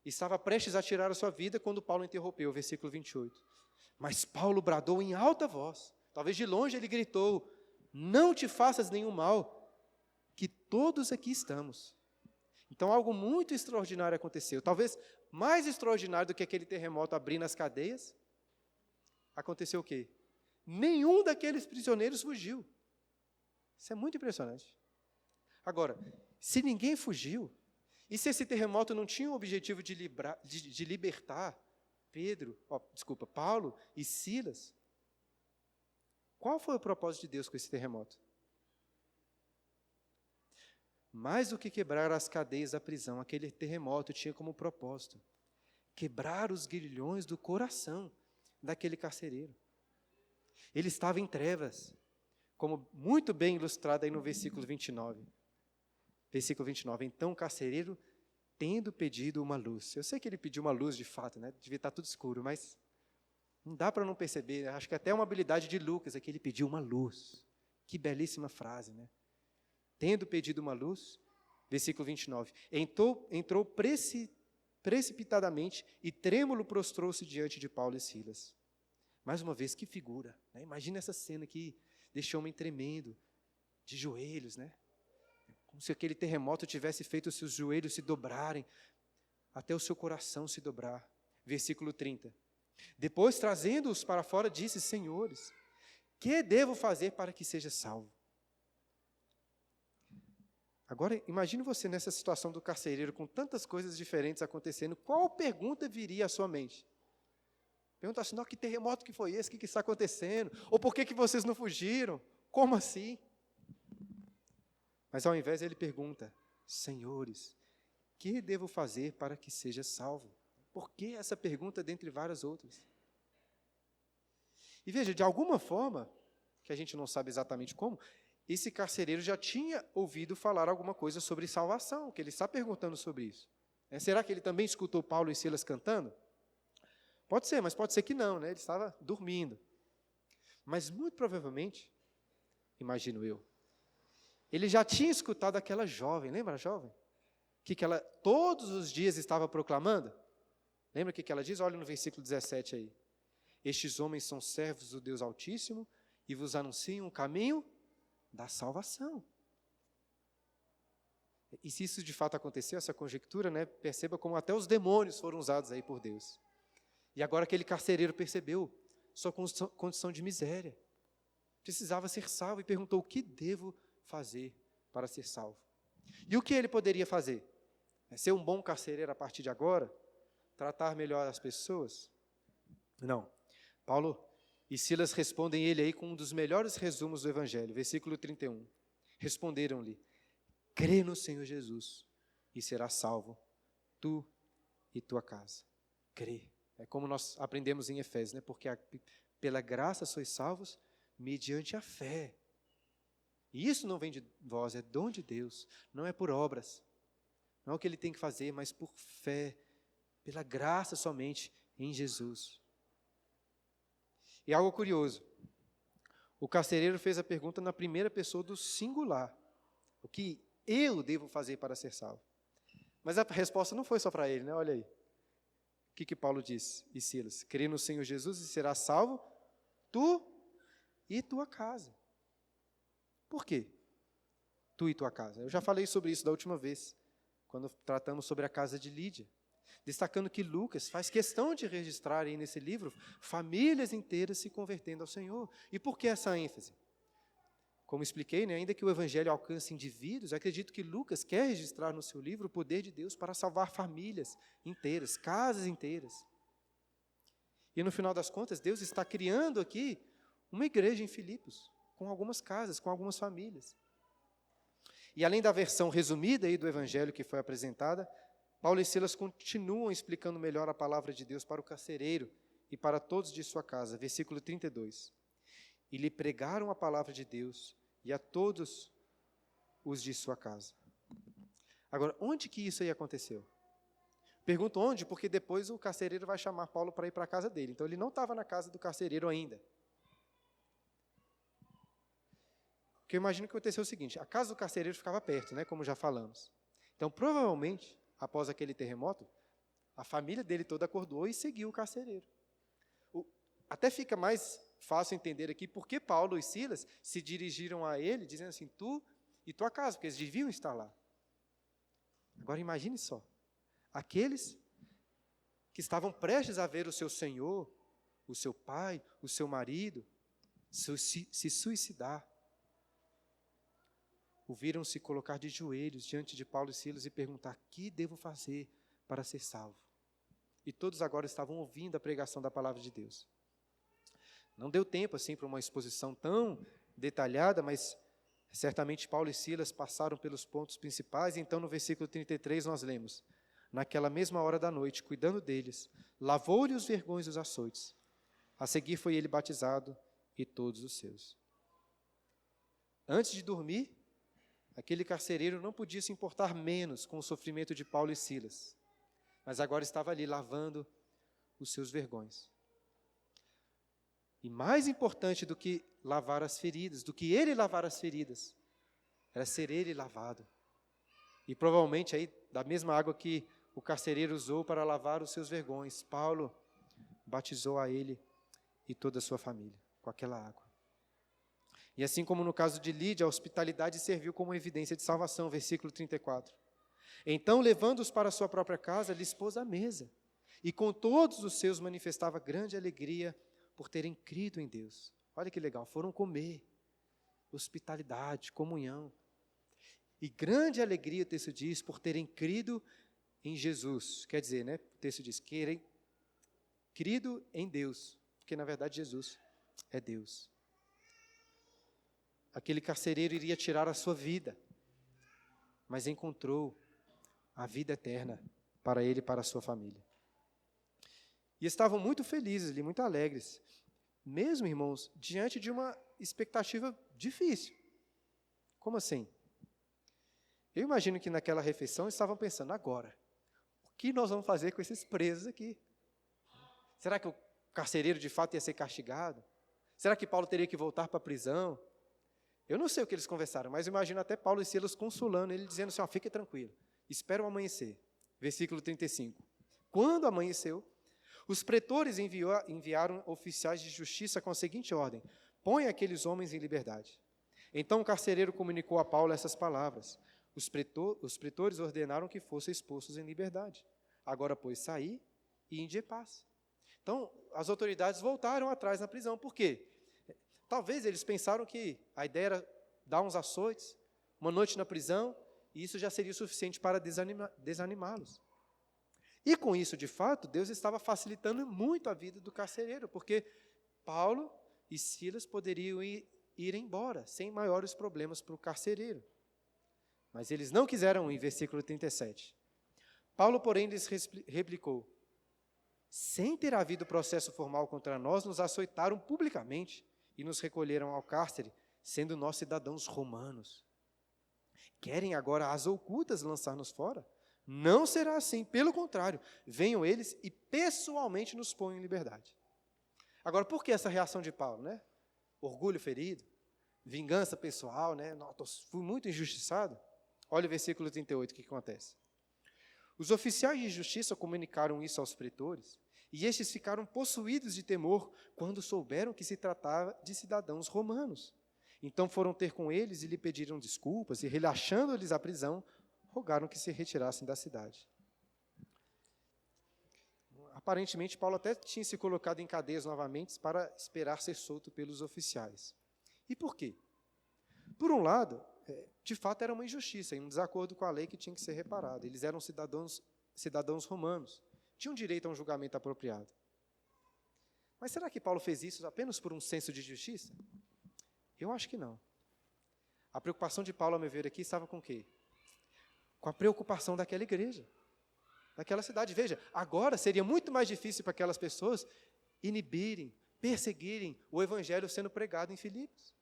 Estava prestes a tirar a sua vida quando Paulo interrompeu, versículo 28. Mas Paulo bradou em alta voz. Talvez de longe ele gritou: não te faças nenhum mal, que todos aqui estamos. Então algo muito extraordinário aconteceu. Talvez mais extraordinário do que aquele terremoto abrindo as cadeias. Aconteceu o quê? Nenhum daqueles prisioneiros fugiu. Isso é muito impressionante. Agora, se ninguém fugiu, e se esse terremoto não tinha o objetivo de libertar Paulo e Silas, qual foi o propósito de Deus com esse terremoto? Mais do que quebrar as cadeias da prisão, aquele terremoto tinha como propósito quebrar os grilhões do coração daquele carcereiro. Ele estava em trevas, como muito bem ilustrado aí no versículo 29. Versículo 29, então o carcereiro, tendo pedido uma luz. Eu sei que ele pediu uma luz de fato, né? Devia estar tudo escuro, mas não dá para não perceber. Acho que até uma habilidade de Lucas, é que ele pediu uma luz. Que belíssima frase, né? Tendo pedido uma luz, versículo 29, entrou precipitadamente e trêmulo prostrou-se diante de Paulo e Silas. Mais uma vez, que figura, né? Imagina essa cena aqui, deste homem tremendo, de joelhos, né? Como se aquele terremoto tivesse feito os seus joelhos se dobrarem, até o seu coração se dobrar. Versículo 30. Depois, trazendo-os para fora, disse: Senhores, que devo fazer para que seja salvo? Agora, imagine você nessa situação do carcereiro, com tantas coisas diferentes acontecendo, qual pergunta viria à sua mente? Pergunta assim: não, que terremoto que foi esse? O que está acontecendo? Ou por que vocês não fugiram? Como assim? Mas ao invés ele pergunta: Senhores, que devo fazer para que seja salvo? Por que essa pergunta dentre várias outras? E veja, de alguma forma, que a gente não sabe exatamente como, esse carcereiro já tinha ouvido falar alguma coisa sobre salvação, que ele está perguntando sobre isso. Será que ele também escutou Paulo e Silas cantando? Pode ser, mas pode ser que não, né? Ele estava dormindo. Mas muito provavelmente, imagino eu, ele já tinha escutado aquela jovem, lembra a jovem? Que ela todos os dias estava proclamando? Lembra o que ela diz? Olha no versículo 17 aí. Estes homens são servos do Deus Altíssimo e vos anunciam o caminho da salvação. E se isso de fato aconteceu, essa conjectura, né, perceba como até os demônios foram usados aí por Deus. E agora aquele carcereiro percebeu sua condição de miséria. Precisava ser salvo e perguntou: o que devo fazer para ser salvo? E o que ele poderia fazer? Ser um bom carcereiro a partir de agora? Tratar melhor as pessoas? Não. Paulo e Silas respondem ele aí com um dos melhores resumos do Evangelho, versículo 31. Responderam-lhe: crê no Senhor Jesus e serás salvo, tu e tua casa. Crê. É como nós aprendemos em Efésios, né? Porque pela graça sois salvos mediante a fé. E isso não vem de vós, é dom de Deus, não é por obras. Não é o que ele tem que fazer, mas por fé, pela graça somente em Jesus. E algo curioso, o carcereiro fez a pergunta na primeira pessoa do singular. O que eu devo fazer para ser salvo? Mas a resposta não foi só para ele, né? Olha aí. O que Paulo diz e Silas? Crê no Senhor Jesus e serás salvo, tu e tua casa. Por quê? Tu e tua casa. Eu já falei sobre isso da última vez, quando tratamos sobre a casa de Lídia. Destacando que Lucas faz questão de registrar aí nesse livro famílias inteiras se convertendo ao Senhor. E por que essa ênfase? Como expliquei, né, ainda que o Evangelho alcance indivíduos, acredito que Lucas quer registrar no seu livro o poder de Deus para salvar famílias inteiras, casas inteiras. E no final das contas, Deus está criando aqui uma igreja em Filipos, com algumas casas, com algumas famílias. E além da versão resumida aí do Evangelho que foi apresentada, Paulo e Silas continuam explicando melhor a palavra de Deus para o carcereiro e para todos de sua casa. Versículo 32. E lhe pregaram a palavra de Deus e a todos os de sua casa. Agora, onde que isso aí aconteceu? Pergunto onde, porque depois o carcereiro vai chamar Paulo para ir para a casa dele. Então, ele não estava na casa do carcereiro ainda. Porque eu imagino que aconteceu o seguinte, a casa do carcereiro ficava perto, né, como já falamos. Então, provavelmente, após aquele terremoto, a família dele toda acordou e seguiu o carcereiro. Até fica mais fácil entender aqui por que Paulo e Silas se dirigiram a ele, dizendo assim, tu e tua casa, porque eles deviam estar lá. Agora imagine só, aqueles que estavam prestes a ver o seu senhor, o seu pai, o seu marido, se suicidar, ouviram se colocar de joelhos diante de Paulo e Silas e perguntar: que devo fazer para ser salvo? E todos agora estavam ouvindo a pregação da palavra de Deus. Não deu tempo assim para uma exposição tão detalhada, mas certamente Paulo e Silas passaram pelos pontos principais. Então no versículo 33 nós lemos: naquela mesma hora da noite, cuidando deles, lavou-lhe os vergões dos açoites. A seguir foi ele batizado e todos os seus. Antes de dormir, aquele carcereiro não podia se importar menos com o sofrimento de Paulo e Silas, mas agora estava ali lavando os seus vergões. E mais importante do que lavar as feridas, do que ele lavar as feridas, era ser ele lavado. E provavelmente aí, da mesma água que o carcereiro usou para lavar os seus vergões, Paulo batizou a ele e toda a sua família com aquela água. E assim como no caso de Lídia, a hospitalidade serviu como evidência de salvação, versículo 34. Então, levando-os para a sua própria casa, lhes pôs à mesa, e com todos os seus manifestava grande alegria por terem crido em Deus. Olha que legal, foram comer, hospitalidade, comunhão. E grande alegria, o texto diz, por terem crido em Jesus. Quer dizer, né, o texto diz, crido em Deus, porque na verdade Jesus é Deus. Aquele carcereiro iria tirar a sua vida, mas encontrou a vida eterna para ele e para a sua família. E estavam muito felizes ali, muito alegres. Mesmo, irmãos, diante de uma expectativa difícil. Como assim? Eu imagino que naquela refeição estavam pensando, agora, o que nós vamos fazer com esses presos aqui? Será que o carcereiro de fato ia ser castigado? Será que Paulo teria que voltar para a prisão? Eu não sei o que eles conversaram, mas eu imagino até Paulo e Silas consolando ele, dizendo assim, fique tranquilo, espera o amanhecer. Versículo 35. Quando amanheceu, os pretores enviaram oficiais de justiça com a seguinte ordem, põe aqueles homens em liberdade. Então o carcereiro comunicou a Paulo essas palavras. Os pretores ordenaram que fossem expostos em liberdade. Agora, pois, saí e inde em paz. Então, as autoridades voltaram atrás na prisão. Por quê? Talvez eles pensaram que a ideia era dar uns açoites, uma noite na prisão, e isso já seria o suficiente para desanimá-los. E com isso, de fato, Deus estava facilitando muito a vida do carcereiro, porque Paulo e Silas poderiam ir embora, sem maiores problemas para o carcereiro. Mas eles não quiseram ir, versículo 37. Paulo, porém, lhes replicou, sem ter havido processo formal contra nós, nos açoitaram publicamente e nos recolheram ao cárcere, sendo nós cidadãos romanos. Querem agora às ocultas lançar-nos fora? Não será assim, pelo contrário, venham eles e pessoalmente nos ponham em liberdade. Agora, por que essa reação de Paulo, né? Orgulho ferido, vingança pessoal, né? Fui muito injustiçado. Olha o versículo 38, o que acontece. Os oficiais de justiça comunicaram isso aos pretores, e estes ficaram possuídos de temor quando souberam que se tratava de cidadãos romanos. Então foram ter com eles e lhe pediram desculpas, e relaxando-lhes a prisão, rogaram que se retirassem da cidade. Aparentemente, Paulo até tinha se colocado em cadeias novamente para esperar ser solto pelos oficiais. E por quê? Por um lado, de fato era uma injustiça, um desacordo com a lei que tinha que ser reparado. Eles eram cidadãos romanos, tinham direito a um julgamento apropriado. Mas será que Paulo fez isso apenas por um senso de justiça? Eu acho que não. A preocupação de Paulo, a meu ver aqui, estava com o quê? Com a preocupação daquela igreja, daquela cidade. Veja, agora seria muito mais difícil para aquelas pessoas inibirem, perseguirem o evangelho sendo pregado em Filipos.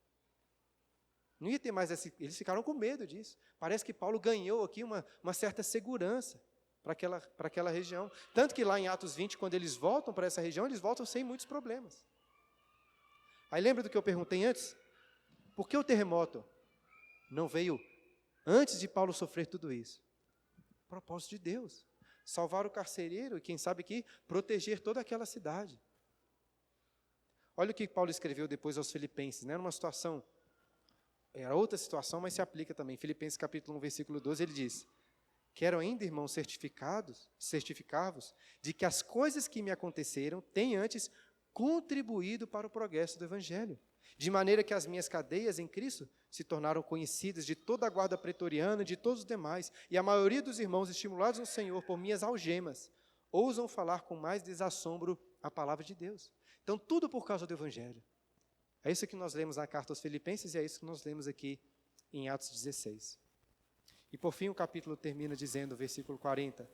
Não ia ter mais eles ficaram com medo disso. Parece que Paulo ganhou aqui uma certa segurança para aquela região. Tanto que lá em Atos 20, quando eles voltam para essa região, eles voltam sem muitos problemas. Aí lembra do que eu perguntei antes? Por que o terremoto não veio antes de Paulo sofrer tudo isso? Propósito de Deus. Salvar o carcereiro e, quem sabe aqui, proteger toda aquela cidade. Olha o que Paulo escreveu depois aos Filipenses, né? Numa situação, era outra situação, mas se aplica também. Filipenses capítulo 1, versículo 12, ele diz, quero ainda, irmãos, certificar-vos de que as coisas que me aconteceram têm antes contribuído para o progresso do Evangelho, de maneira que as minhas cadeias em Cristo se tornaram conhecidas de toda a guarda pretoriana e de todos os demais, e a maioria dos irmãos, estimulados no Senhor por minhas algemas, ousam falar com mais desassombro a palavra de Deus. Então, tudo por causa do Evangelho. É isso que nós lemos na carta aos Filipenses e é isso que nós lemos aqui em Atos 16. E por fim o capítulo termina dizendo, versículo 40,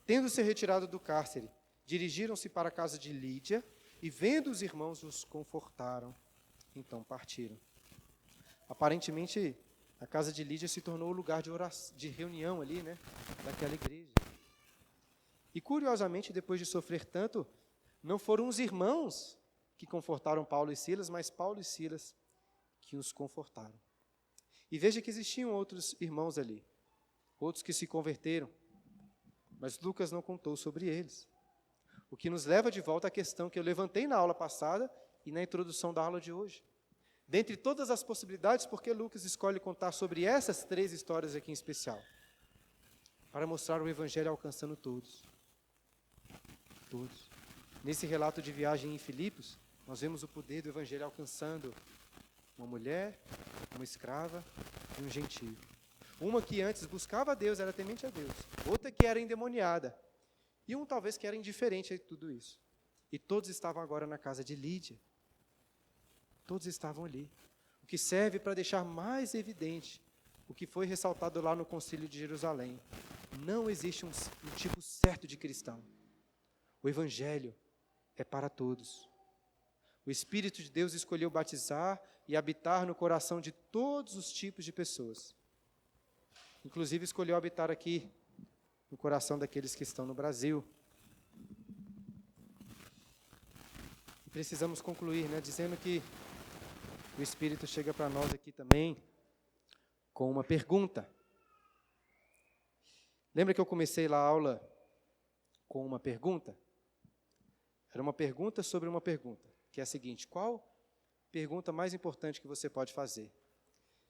tendo-se retirado do cárcere, dirigiram-se para a casa de Lídia e vendo os irmãos os confortaram, então partiram. Aparentemente a casa de Lídia se tornou o lugar de reunião ali, né, daquela igreja. E curiosamente, depois de sofrer tanto, não foram os irmãos que confortaram Paulo e Silas, mas Paulo e Silas que os confortaram. E veja que existiam outros irmãos ali, outros que se converteram, mas Lucas não contou sobre eles. O que nos leva de volta à questão que eu levantei na aula passada e na introdução da aula de hoje. Dentre todas as possibilidades, por que Lucas escolhe contar sobre essas 3 histórias aqui em especial? Para mostrar o Evangelho alcançando todos. Todos. Nesse relato de viagem em Filipos, nós vemos o poder do Evangelho alcançando uma mulher, uma escrava e um gentio. Uma que antes buscava a Deus, era temente a Deus. Outra que era endemoniada. E um talvez que era indiferente a tudo isso. E todos estavam agora na casa de Lídia. Todos estavam ali. O que serve para deixar mais evidente o que foi ressaltado lá no Concílio de Jerusalém. Não existe um tipo certo de cristão. O Evangelho é para todos. O Espírito de Deus escolheu batizar e habitar no coração de todos os tipos de pessoas. Inclusive, escolheu habitar aqui, no coração daqueles que estão no Brasil. E precisamos concluir, dizendo que o Espírito chega para nós aqui também com uma pergunta. Lembra que eu comecei lá a aula com uma pergunta? Era uma pergunta sobre uma pergunta, que é a seguinte: qual pergunta mais importante que você pode fazer?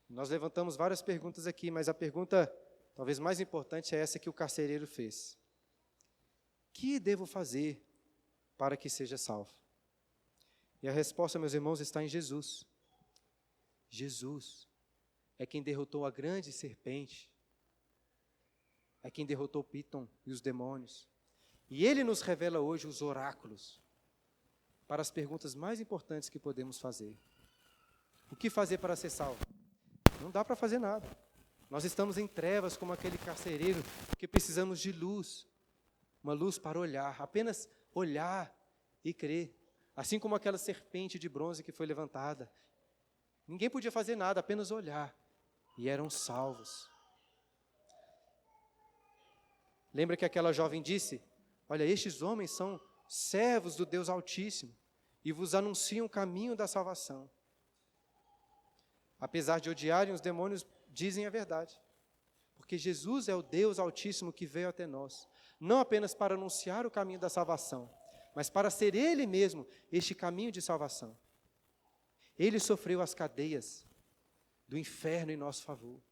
Nós levantamos várias perguntas aqui, mas a pergunta talvez mais importante é essa que o carcereiro fez. Que devo fazer para que seja salvo? E a resposta, meus irmãos, está em Jesus. Jesus é quem derrotou a grande serpente, é quem derrotou Piton e os demônios. E Ele nos revela hoje os oráculos para as perguntas mais importantes que podemos fazer. O que fazer para ser salvo? Não dá para fazer nada. Nós estamos em trevas como aquele carcereiro, que precisamos de luz. Uma luz para olhar, apenas olhar e crer. Assim como aquela serpente de bronze que foi levantada. Ninguém podia fazer nada, apenas olhar. E eram salvos. Lembra que aquela jovem disse: olha, estes homens são servos do Deus Altíssimo e vos anunciam o caminho da salvação. Apesar de odiarem, os demônios dizem a verdade. Porque Jesus é o Deus Altíssimo que veio até nós, não apenas para anunciar o caminho da salvação, mas para ser Ele mesmo este caminho de salvação. Ele sofreu as cadeias do inferno em nosso favor.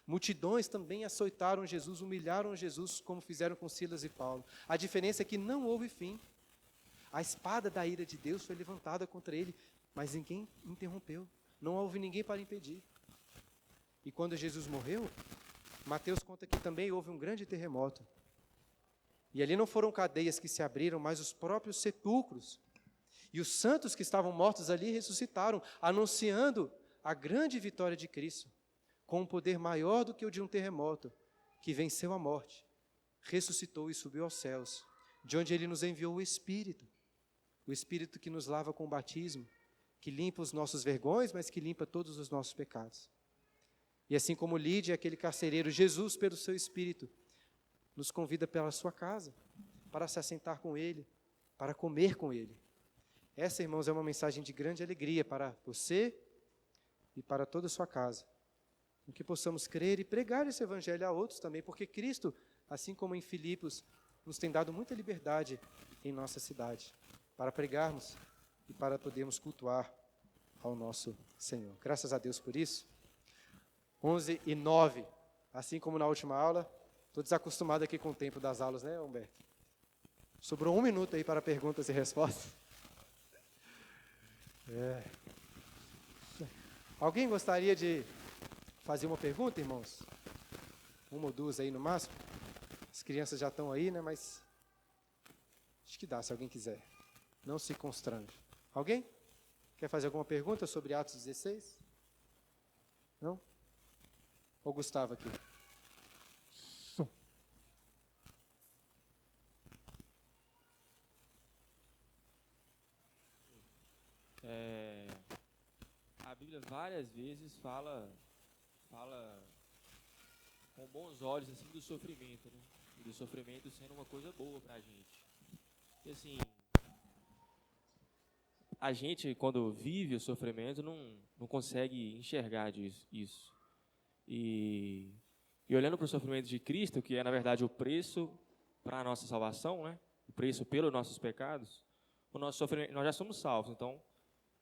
Multidões também açoitaram Jesus, humilharam Jesus, como fizeram com Silas e Paulo. A diferença é que não houve fim. A espada da ira de Deus foi levantada contra ele, mas ninguém interrompeu. Não houve ninguém para impedir. E quando Jesus morreu, Mateus conta que também houve um grande terremoto. E ali não foram cadeias que se abriram, mas os próprios sepulcros. E os santos que estavam mortos ali ressuscitaram, anunciando a grande vitória de Cristo, com um poder maior do que o de um terremoto, que venceu a morte, ressuscitou e subiu aos céus, de onde Ele nos enviou o Espírito que nos lava com o batismo, que limpa os nossos vergões, mas que limpa todos os nossos pecados. E assim como Lídia, aquele carcereiro, Jesus, pelo seu Espírito, nos convida pela sua casa, para se assentar com Ele, para comer com Ele. Essa, irmãos, é uma mensagem de grande alegria para você e para toda a sua casa. Em que possamos crer e pregar esse Evangelho a outros também, porque Cristo, assim como em Filipos, nos tem dado muita liberdade em nossa cidade, para pregarmos e para podermos cultuar ao nosso Senhor. Graças a Deus por isso. 11:09, assim como na última aula, estou desacostumado aqui com o tempo das aulas, né, Humberto? Sobrou 1 minuto aí para perguntas e respostas. Alguém gostaria de fazer uma pergunta, irmãos? 1 ou 2 aí no máximo. As crianças já estão aí, mas acho que dá, se alguém quiser. Não se constrange. Alguém? Quer fazer alguma pergunta sobre Atos 16? Não? Ou Gustavo aqui? A Bíblia várias vezes fala com bons olhos assim do sofrimento, né? E do sofrimento sendo uma coisa boa para a gente. E assim, a gente quando vive o sofrimento não consegue enxergar isso. E olhando para o sofrimento de Cristo, que é na verdade o preço para a nossa salvação, né? O preço pelos nossos pecados, o nosso sofrimento, nós já somos salvos, então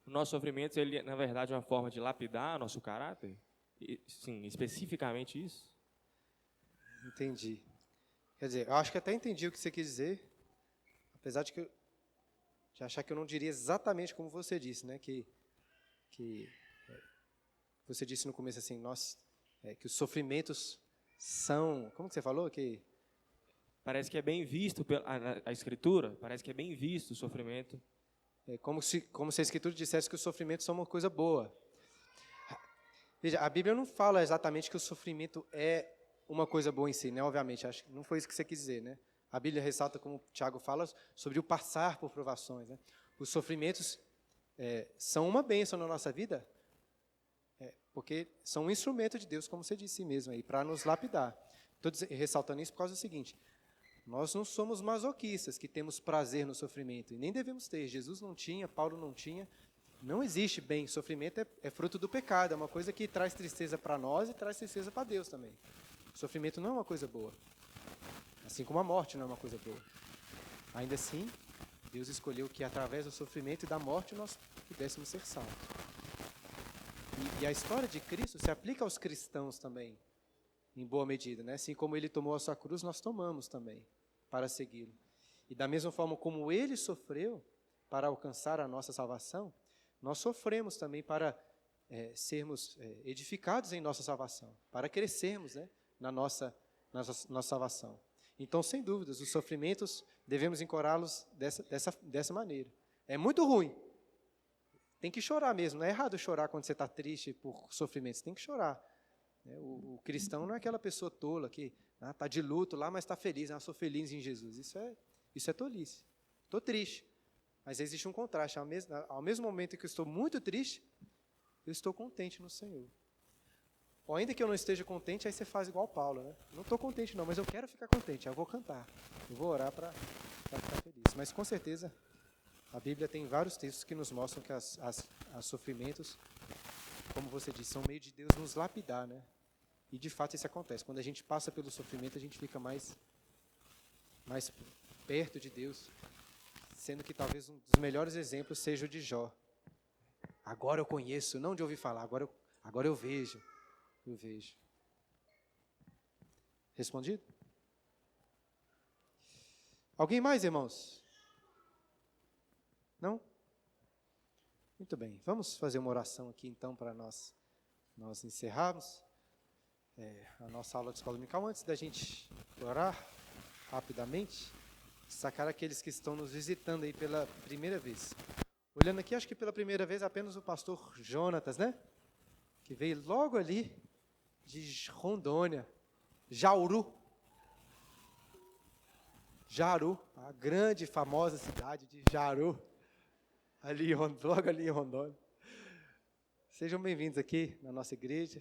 o nosso sofrimento, ele na verdade é uma forma de lapidar nosso caráter. E, sim, especificamente isso. Entendi. Quer dizer, eu acho que até entendi o que você quis dizer, apesar de achar que eu não diria exatamente como você disse, né? Que você disse no começo assim, que os sofrimentos são, como que você falou? Que parece que é bem visto pela a Escritura, parece que é bem visto o sofrimento. é como se a Escritura dissesse que os sofrimentos são uma coisa boa. Veja, a Bíblia não fala exatamente que o sofrimento é uma coisa boa em si, né? Obviamente, acho que não foi isso que você quis dizer, né? A Bíblia ressalta, como o Tiago fala, sobre o passar por provações, né? Os sofrimentos são uma bênção na nossa vida, porque são um instrumento de Deus, como você disse mesmo, aí, para nos lapidar. Estou ressaltando isso por causa do seguinte: nós não somos masoquistas que temos prazer no sofrimento, e nem devemos ter. Jesus não tinha, Paulo não tinha. Não existe bem. Sofrimento é fruto do pecado, é uma coisa que traz tristeza para nós e traz tristeza para Deus também. O sofrimento não é uma coisa boa, assim como a morte não é uma coisa boa. Ainda assim, Deus escolheu que através do sofrimento e da morte nós pudéssemos ser salvos. E a história de Cristo se aplica aos cristãos também, em boa medida, né? Assim como ele tomou a sua cruz, nós tomamos também, para segui-lo. E da mesma forma como ele sofreu para alcançar a nossa salvação, nós sofremos também para sermos edificados em nossa salvação, para crescermos, né, na nossa salvação. Então, sem dúvidas, os sofrimentos devemos encorá-los dessa maneira. É muito ruim. Tem que chorar mesmo. Não é errado chorar quando você está triste por sofrimentos. Tem que chorar. O cristão não é aquela pessoa tola que está de luto lá, mas está feliz. Sou feliz em Jesus. Isso é tolice. Estou triste. Mas existe um contraste. Ao mesmo momento que eu estou muito triste, eu estou contente no Senhor. Ou ainda que eu não esteja contente, aí você faz igual Paulo, né? Não estou contente não, mas eu quero ficar contente. Eu vou cantar. Eu vou orar para ficar feliz. Mas com certeza, a Bíblia tem vários textos que nos mostram que os sofrimentos, como você disse, são meio de Deus nos lapidar, né? E de fato isso acontece. Quando a gente passa pelo sofrimento, a gente fica mais perto de Deus. Sendo que talvez um dos melhores exemplos seja o de Jó. Agora eu conheço, não de ouvir falar, agora eu vejo. Eu vejo. Respondido? Alguém mais, irmãos? Não? Muito bem. Vamos fazer uma oração aqui, então, para nós encerrarmos a nossa aula de escola dominical. Antes da gente orar, rapidamente, sacar aqueles que estão nos visitando aí pela primeira vez. Olhando aqui, acho que pela primeira vez apenas o pastor Jonatas, né? Que veio logo ali de Rondônia, Jauru, a grande e famosa cidade de Jaru, logo ali em Rondônia. Sejam bem-vindos aqui na nossa igreja.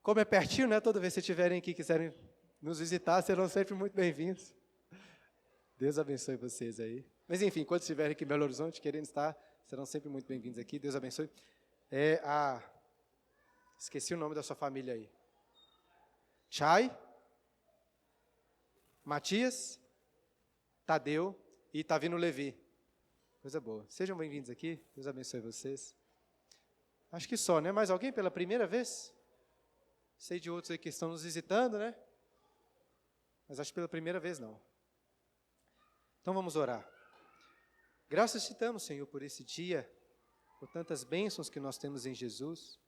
Como é pertinho, né? Toda vez que estiverem aqui e quiserem nos visitar, serão sempre muito bem-vindos. Deus abençoe vocês aí. Mas enfim, quando estiverem aqui em Belo Horizonte, querendo estar, serão sempre muito bem-vindos aqui. Deus abençoe. Esqueci o nome da sua família aí. Chay, Matias, Tadeu e tá vindo Levi. Coisa boa. Sejam bem-vindos aqui. Deus abençoe vocês. Acho que só, né? Mais alguém pela primeira vez? Sei de outros aí que estão nos visitando, né? Mas acho que pela primeira vez não. Então vamos orar. Graças te damos, Senhor, por esse dia, por tantas bênçãos que nós temos em Jesus,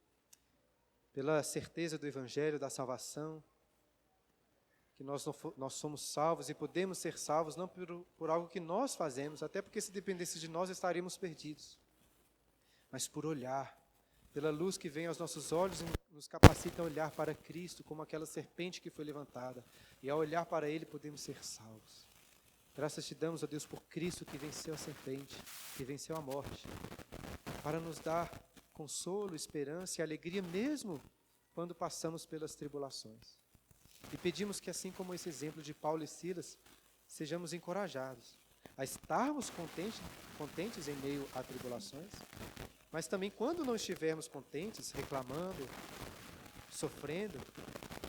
pela certeza do Evangelho, da salvação, que nós somos salvos e podemos ser salvos não por algo que nós fazemos, até porque se dependesse de nós estaríamos perdidos, mas por olhar, pela luz que vem aos nossos olhos e nos capacita a olhar para Cristo como aquela serpente que foi levantada, e ao olhar para Ele podemos ser salvos. Graças te damos, ó Deus, por Cristo que venceu a serpente, que venceu a morte, para nos dar consolo, esperança e alegria mesmo quando passamos pelas tribulações. E pedimos que, assim como esse exemplo de Paulo e Silas, sejamos encorajados a estarmos contentes em meio a tribulações, mas também quando não estivermos contentes, reclamando, sofrendo,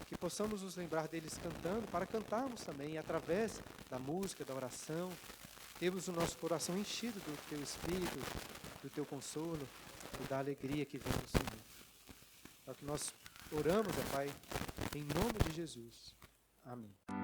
que possamos nos lembrar deles cantando, para cantarmos também, através da música, da oração, termos o nosso coração enchido do Teu Espírito, do Teu consolo e da alegria que vem do Senhor. É o que nós oramos, ó Pai, em nome de Jesus. Amém.